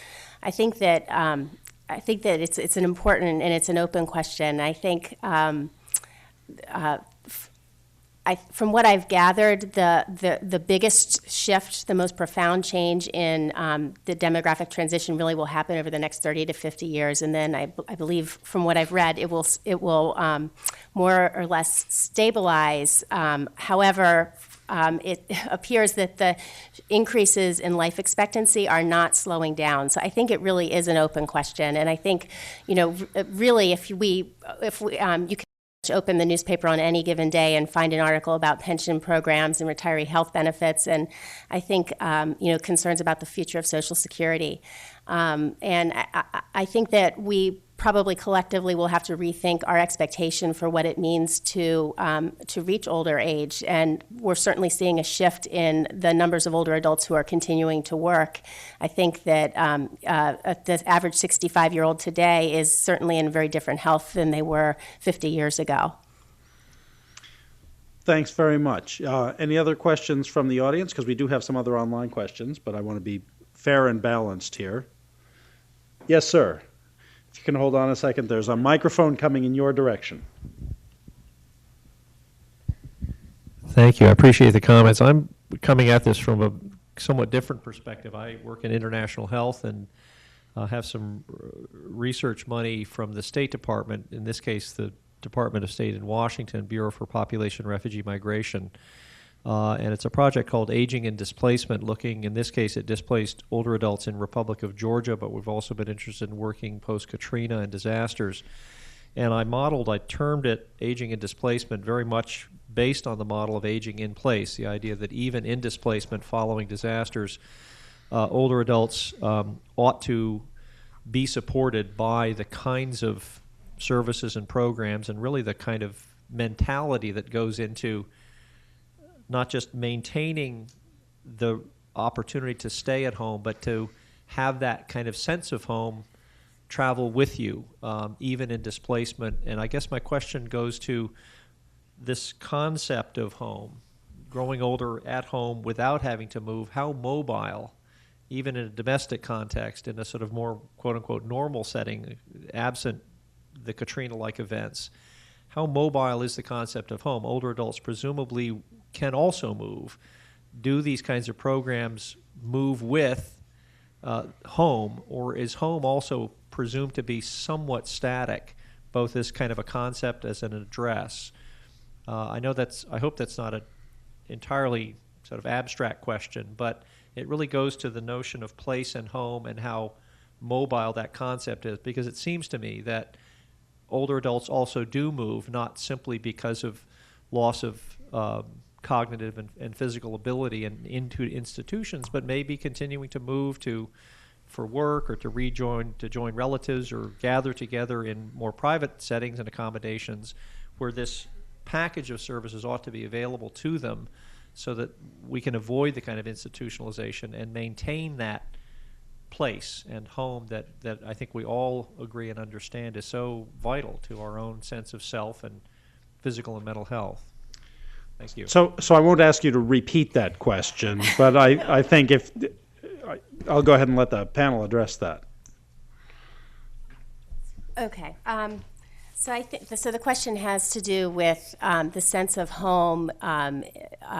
I think that it's an important and it's an open question. I think. From what I've gathered, the biggest shift, the most profound change in the demographic transition really will happen over the next 30 to 50 years. And then I believe, from what I've read, it will more or less stabilize. However, it appears that the increases in life expectancy are not slowing down. So I think it really is an open question. And I think, really, if you can open the newspaper on any given day and find an article about pension programs and retiree health benefits, and I think concerns about the future of Social Security. And I think that we probably collectively will have to rethink our expectation for what it means to reach older age. And we're certainly seeing a shift in the numbers of older adults who are continuing to work. I think that the average 65-year-old today is certainly in very different health than they were 50 years ago. Thanks very much. Any other questions from the audience? Because we do have some other online questions, but I want to be fair and balanced here. Yes, sir. If you can hold on a second, there's a microphone coming in your direction. Thank you. I appreciate the comments. I'm coming at this from a somewhat different perspective. I work in international health and have some research money from the State Department, in this case the Department of State in Washington, Bureau for Population Refugee Migration. And it's a project called Aging and Displacement, looking, in this case, at displaced older adults in Republic of Georgia, but we've also been interested in working post-Katrina and disasters. And I termed it Aging and Displacement, very much based on the model of aging in place, the idea that even in displacement following disasters, older adults ought to be supported by the kinds of services and programs and really the kind of mentality that goes into not just maintaining the opportunity to stay at home, but to have that kind of sense of home travel with you, even in displacement. And I guess my question goes to this concept of home, growing older at home without having to move. How mobile, even in a domestic context, in a sort of more quote-unquote normal setting, absent the Katrina-like events, how mobile is the concept of home? Older adults presumably can also move. Do these kinds of programs move with home, or is home also presumed to be somewhat static, both as kind of a concept as an address? I hope that's not an entirely sort of abstract question, but it really goes to the notion of place and home and how mobile that concept is, because it seems to me that older adults also do move, not simply because of loss of cognitive and physical ability and into institutions, but maybe continuing to move to for work or to join relatives or gather together in more private settings and accommodations where this package of services ought to be available to them so that we can avoid the kind of institutionalization and maintain that place and home that I think we all agree and understand is so vital to our own sense of self and physical and mental health. Thank you. So I won't ask you to repeat that question, but I think I'll go ahead and let the panel address that. Okay. So I think the question has to do with the sense of home,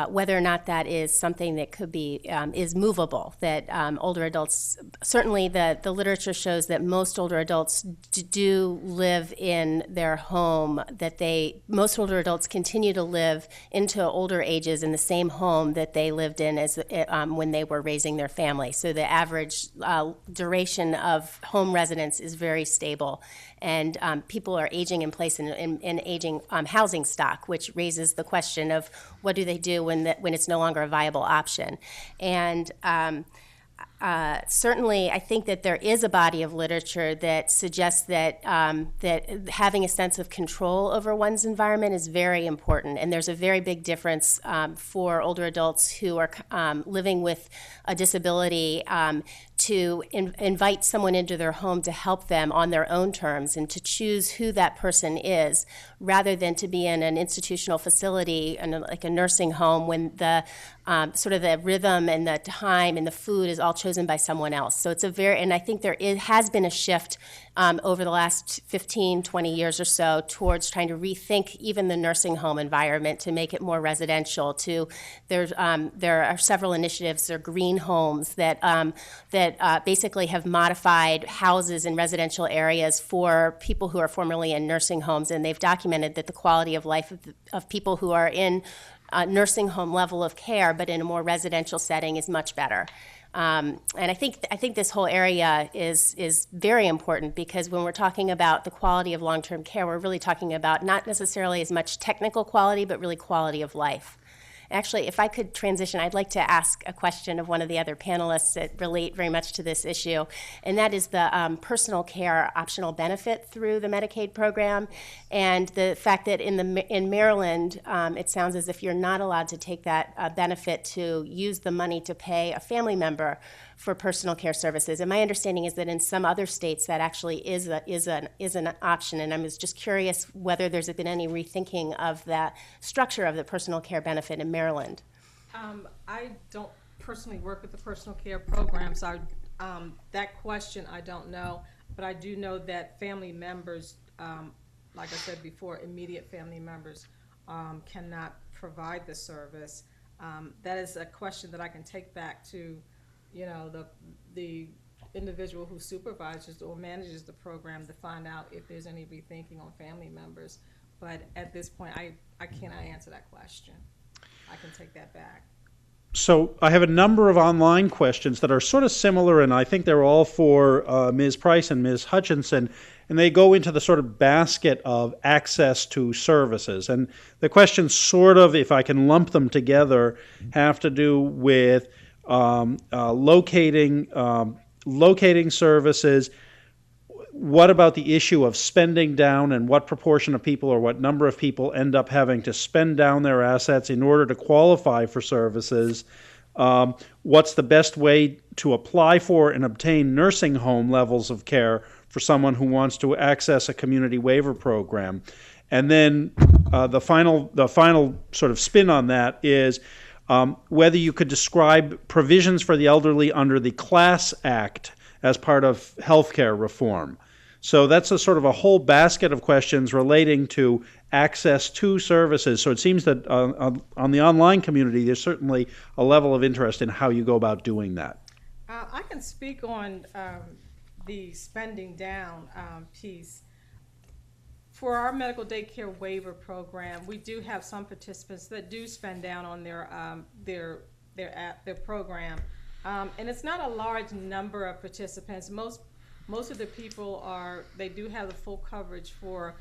whether or not that is something that could be is movable. That older adults, certainly the literature shows that most older adults do live in their home. That most older adults continue to live into older ages in the same home that they lived in as when they were raising their family. So the average duration of home residence is very stable. And people are aging in place in aging housing stock, which raises the question of what do they do when it's no longer a viable option. And certainly, I think that there is a body of literature that suggests that that having a sense of control over one's environment is very important. And there's a very big difference for older adults who are living with a disability to invite someone into their home to help them on their own terms and to choose who that person is, rather than to be in an institutional facility like a nursing home when the sort of the rhythm and the time and the food is all chosen by someone else. So it's and I think has been a shift over the last 15, 20 years or so towards trying to rethink even the nursing home environment to make it more residential. There are several initiatives, there are green homes that basically have modified houses in residential areas for people who are formerly in nursing homes, and they've documented that the quality of life of people who are in nursing home level of care but in a more residential setting is much better. And I think this whole area is very important, because when we're talking about the quality of long-term care, we're really talking about not necessarily as much technical quality, but really quality of life. Actually, if I could transition, I'd like to ask a question of one of the other panelists that relate very much to this issue, and that is the personal care optional benefit through the Medicaid program, and the fact that in Maryland, it sounds as if you're not allowed to take that benefit to use the money to pay a family member for personal care services. And my understanding is that in some other states that actually is an option. And I was just curious whether there's been any rethinking of the structure of the personal care benefit in Maryland. I don't personally work with the personal care program, so that question I don't know. But I do know that family members, like I said before, immediate family members cannot provide the service. That is a question that I can take back to the individual who supervises or manages the program to find out if there's any rethinking on family members. But at this point, I cannot answer that question. I can take that back. So I have a number of online questions that are sort of similar, and I think they're all for Ms. Price and Ms. Hutchinson, and they go into the sort of basket of access to services. And the questions sort of, if I can lump them together, have to do with locating services. What about the issue of spending down, and what proportion of people or what number of people end up having to spend down their assets in order to qualify for services? What's the best way to apply for and obtain nursing home levels of care for someone who wants to access a community waiver program? And then the final sort of spin on that is whether you could describe provisions for the elderly under the Class Act as part of healthcare reform. So that's a sort of a whole basket of questions relating to access to services. So it seems that on the online community, there's certainly a level of interest in how you go about doing that. I can speak on the spending down piece. For our medical daycare waiver program, we do have some participants that do spend down on their program, and it's not a large number of participants. Most of the people they do have the full coverage for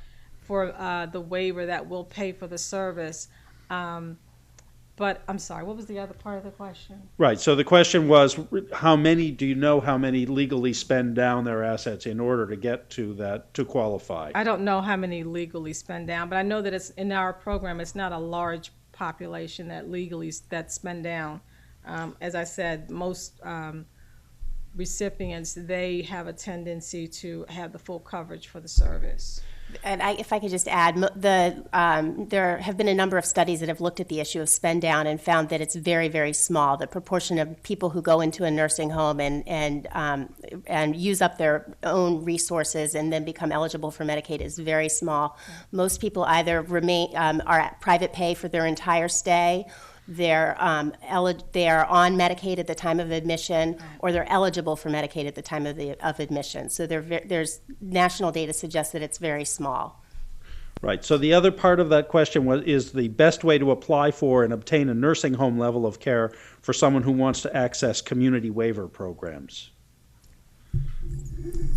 the waiver that will pay for the service. But I'm sorry, what was the other part of the question? Right. So the question was, do you know how many legally spend down their assets in order to get to that, to qualify? I don't know how many legally spend down, but I know that it's in our program, it's not a large population that spend down. As I said, most recipients, they have a tendency to have the full coverage for the service. And if I could just add, there have been a number of studies that have looked at the issue of spend down and found that it's very, very small. The proportion of people who go into a nursing home and use up their own resources and then become eligible for Medicaid is very small. Most people either are at private pay for their entire stay. They are on Medicaid at the time of admission, or they're eligible for Medicaid at the time of admission. So there's national data suggests that it's very small. Right. So the other part of that question is the best way to apply for and obtain a nursing home level of care for someone who wants to access community waiver programs.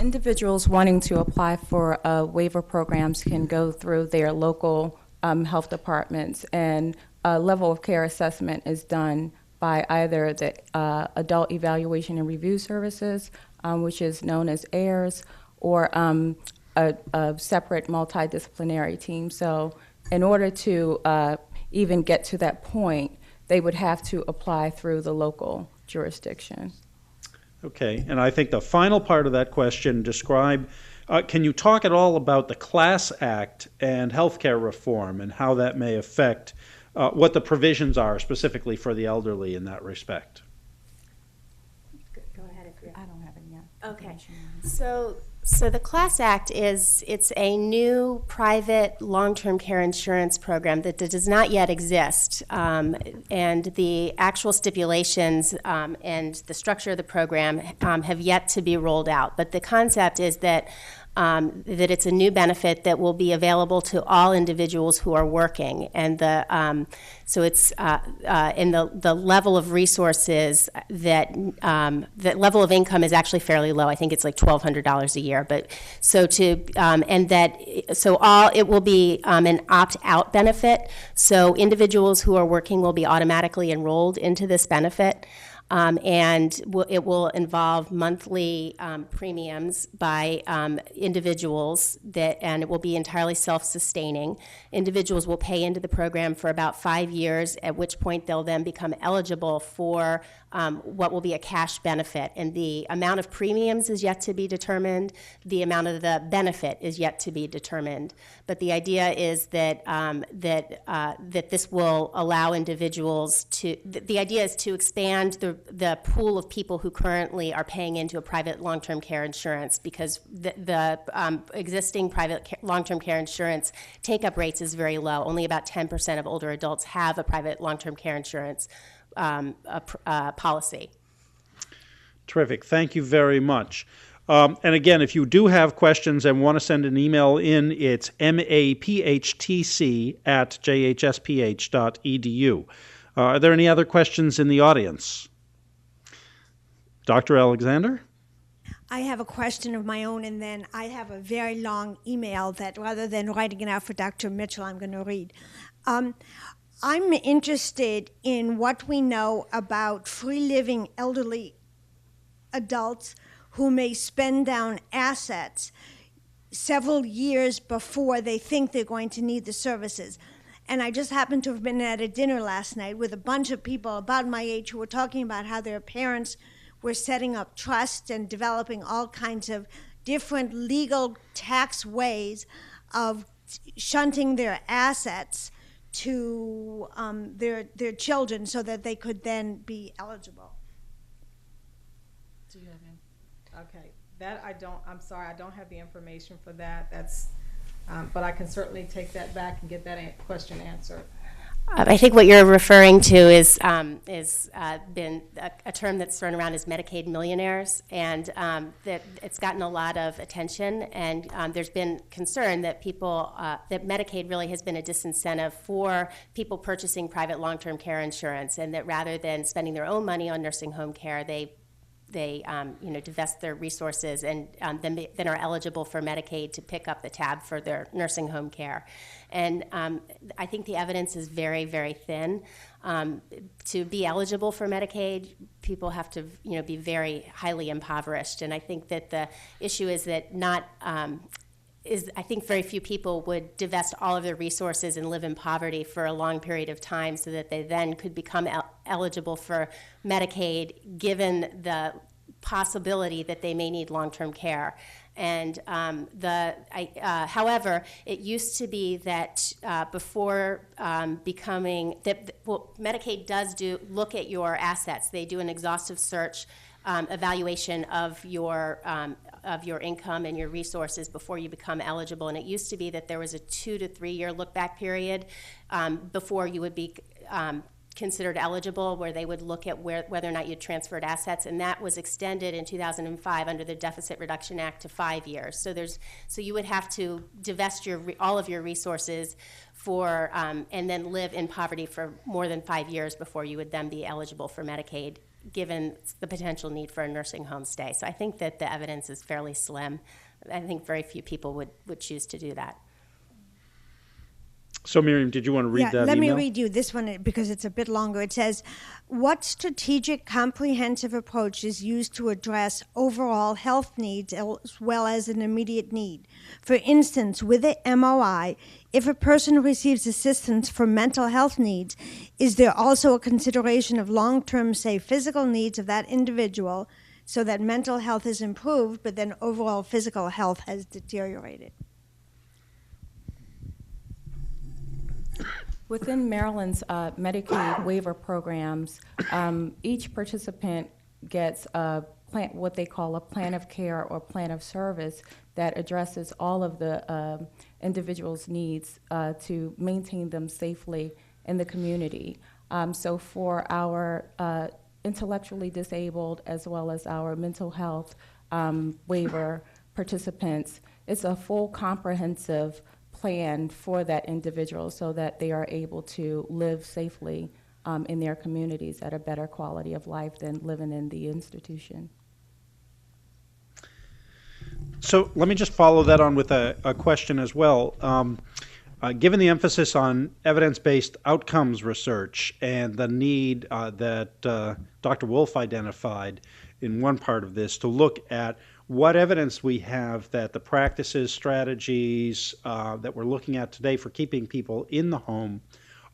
Individuals wanting to apply for waiver programs can go through their local health departments, and a level of care assessment is done by either the Adult Evaluation and Review Services, which is known as AIRS, or a separate multidisciplinary team. So in order to even get to that point, they would have to apply through the local jurisdiction. Okay, and I think the final part of that question can you talk at all about the Class Act and healthcare reform and how that may affect what the provisions are specifically for the elderly in that respect? Go ahead if I don't have any yet. Okay, so the Class Act it's a new private long-term care insurance program that does not yet exist, and the actual stipulations and the structure of the program have yet to be rolled out. But the concept is that it's a new benefit that will be available to all individuals who are working, and so it's in the level of resources that level of income is actually fairly low. I think it's like $1,200 a year. But it will be an opt-out benefit. So individuals who are working will be automatically enrolled into this benefit. And it will involve monthly premiums by individuals and it will be entirely self-sustaining. Individuals will pay into the program for about 5 years, at which point they'll then become eligible for what will be a cash benefit. And the amount of premiums is yet to be determined. The amount of the benefit is yet to be determined. But the idea is that this will allow individuals to. The idea is to expand the pool of people who currently are paying into a private long-term care insurance, because the existing private long-term care insurance take-up rates is very low. Only about 10% of older adults have a private long-term care insurance policy. Terrific. Thank you very much. And again, if you do have questions and want to send an email in, it's maphtc@jhsph.edu. Are there any other questions in the audience? Dr. Alexander? I have a question of my own, and then I have a very long email that rather than writing it out for Dr. Mitchell, I'm going to read. I'm interested in what we know about free-living elderly adults who may spend down assets several years before they think they're going to need the services. And I just happened to have been at a dinner last night with a bunch of people about my age who were talking about how their parents were setting up trusts and developing all kinds of different legal tax ways of shunting their assets to their children so that they could then be eligible. Do you have any? Okay, I'm sorry, I don't have the information for that. But I can certainly take that back and get that question answered. I think what you're referring to is been a term that's thrown around as Medicaid millionaires, and that it's gotten a lot of attention. And there's been concern that that Medicaid really has been a disincentive for people purchasing private long-term care insurance, and that rather than spending their own money on nursing home care, they divest their resources and then are eligible for Medicaid to pick up the tab for their nursing home care. And I think the evidence is very, very thin. To be eligible for Medicaid, people have to be very highly impoverished. And I think that the issue is that I think very few people would divest all of their resources and live in poverty for a long period of time so that they then could become eligible for Medicaid, given the possibility that they may need long-term care. And however, it used to be that before Medicaid does look at your assets. They do an exhaustive search evaluation of your income and your resources before you become eligible. And it used to be that there was a 2 to 3 year look-back period before you would be considered eligible, where they would look at whether or not you'd transferred assets, and that was extended in 2005 under the Deficit Reduction Act to 5 years. So you would have to divest all of your resources and then live in poverty for more than 5 years before you would then be eligible for Medicaid, given the potential need for a nursing home stay. So I think that the evidence is fairly slim. I think very few people would choose to do that. So, Miriam, did you want to read that let email? me read you this one because it's a bit longer. It says, what strategic comprehensive approach is used to address overall health needs as well as an immediate need? For instance, with a MOI, if a person receives assistance for mental health needs, is there also a consideration of long-term, say, physical needs of that individual so that mental health is improved, but then overall physical health has deteriorated? Within Maryland's Medicaid waiver programs, each participant gets what they call a plan of care or plan of service that addresses all of the individual's needs to maintain them safely in the community. So for our intellectually disabled as well as our mental health waiver participants, it's a full comprehensive plan for that individual so that they are able to live safely in their communities at a better quality of life than living in the institution. So let me just follow that on with a question as well. Given the emphasis on evidence-based outcomes research and the need that Dr. Wolff identified in one part of this to look at what evidence we have that the practices, strategies that we're looking at today for keeping people in the home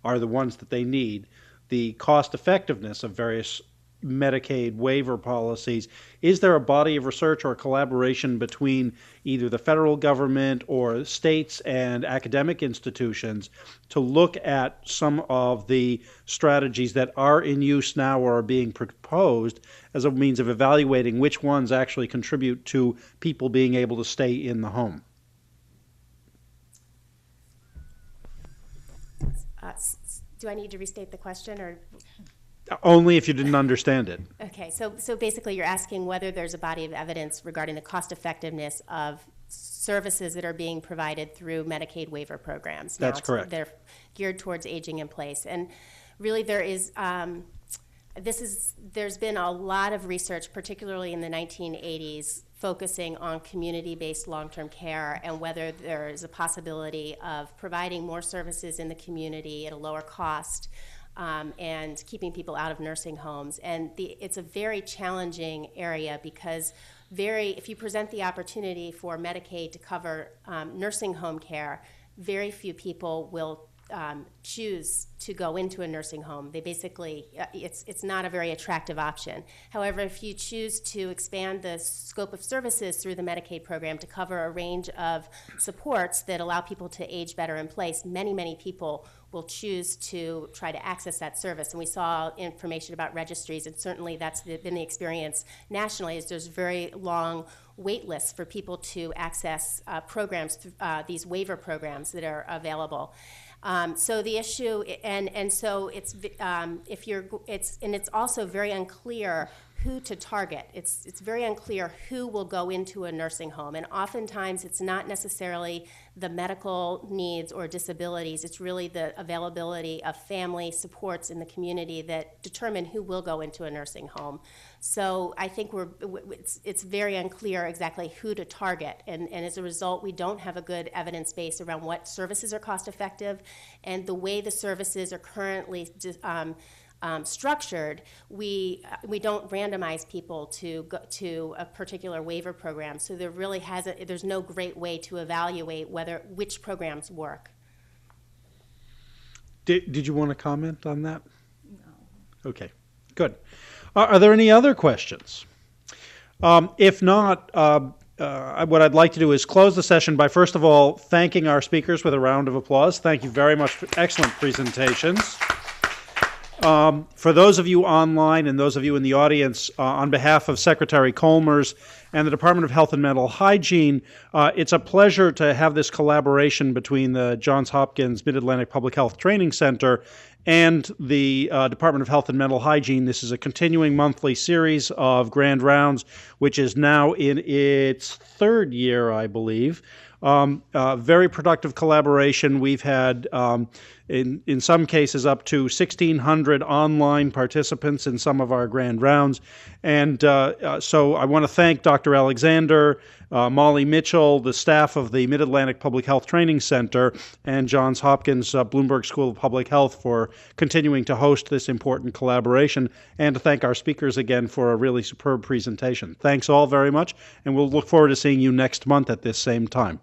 are the ones that they need, the cost effectiveness of various Medicaid waiver policies. Is there a body of research or collaboration between either the federal government or states and academic institutions to look at some of the strategies that are in use now or are being proposed as a means of evaluating which ones actually contribute to people being able to stay in the home? Do I need to restate the question, or? Only if you didn't understand it. Okay, so basically you're asking whether there's a body of evidence regarding the cost effectiveness of services that are being provided through Medicaid waiver programs. That's correct. They're geared towards aging in place. And really there is, there's been a lot of research, particularly in the 1980s, focusing on community-based long-term care and whether there is a possibility of providing more services in the community at a lower cost and keeping people out of nursing homes. And it's a very challenging area because if you present the opportunity for Medicaid to cover nursing home care, very few people will choose to go into a nursing home. They basically, it's not a very attractive option. However, if you choose to expand the scope of services through the Medicaid program to cover a range of supports that allow people to age better in place, many, many people will choose to try to access that service. And we saw information about registries, and certainly that's been the experience nationally, is there's very long wait lists for people to access programs, these waiver programs that are available. So the issue, and so it's it's also very unclear who to target. It's very unclear who will go into a nursing home, and oftentimes it's not necessarily the medical needs or disabilities. It's really the availability of family supports in the community that determine who will go into a nursing home. So I think it's very unclear exactly who to target, and as a result, we don't have a good evidence base around what services are cost effective, and the way the services are currently structured, we don't randomize people to go to a particular waiver program. So there's no great way to evaluate which programs work. Did you want to comment on that? No. Okay, good. Are there any other questions? If not, what I'd like to do is close the session by, first of all, thanking our speakers with a round of applause. Thank you very much for excellent presentations. For those of you online and those of you in the audience, on behalf of Secretary Colmers and the Department of Health and Mental Hygiene, it's a pleasure to have this collaboration between the Johns Hopkins Mid-Atlantic Public Health Training Center and the Department of Health and Mental Hygiene. This is a continuing monthly series of Grand Rounds, which is now in its third year, I believe. Very productive collaboration. We've had, in some cases, up to 1,600 online participants in some of our grand rounds. And so I want to thank Dr. Alexander, Molly Mitchell, the staff of the Mid-Atlantic Public Health Training Center, and Johns Hopkins Bloomberg School of Public Health for continuing to host this important collaboration, and to thank our speakers again for a really superb presentation. Thanks all very much, and we'll look forward to seeing you next month at this same time.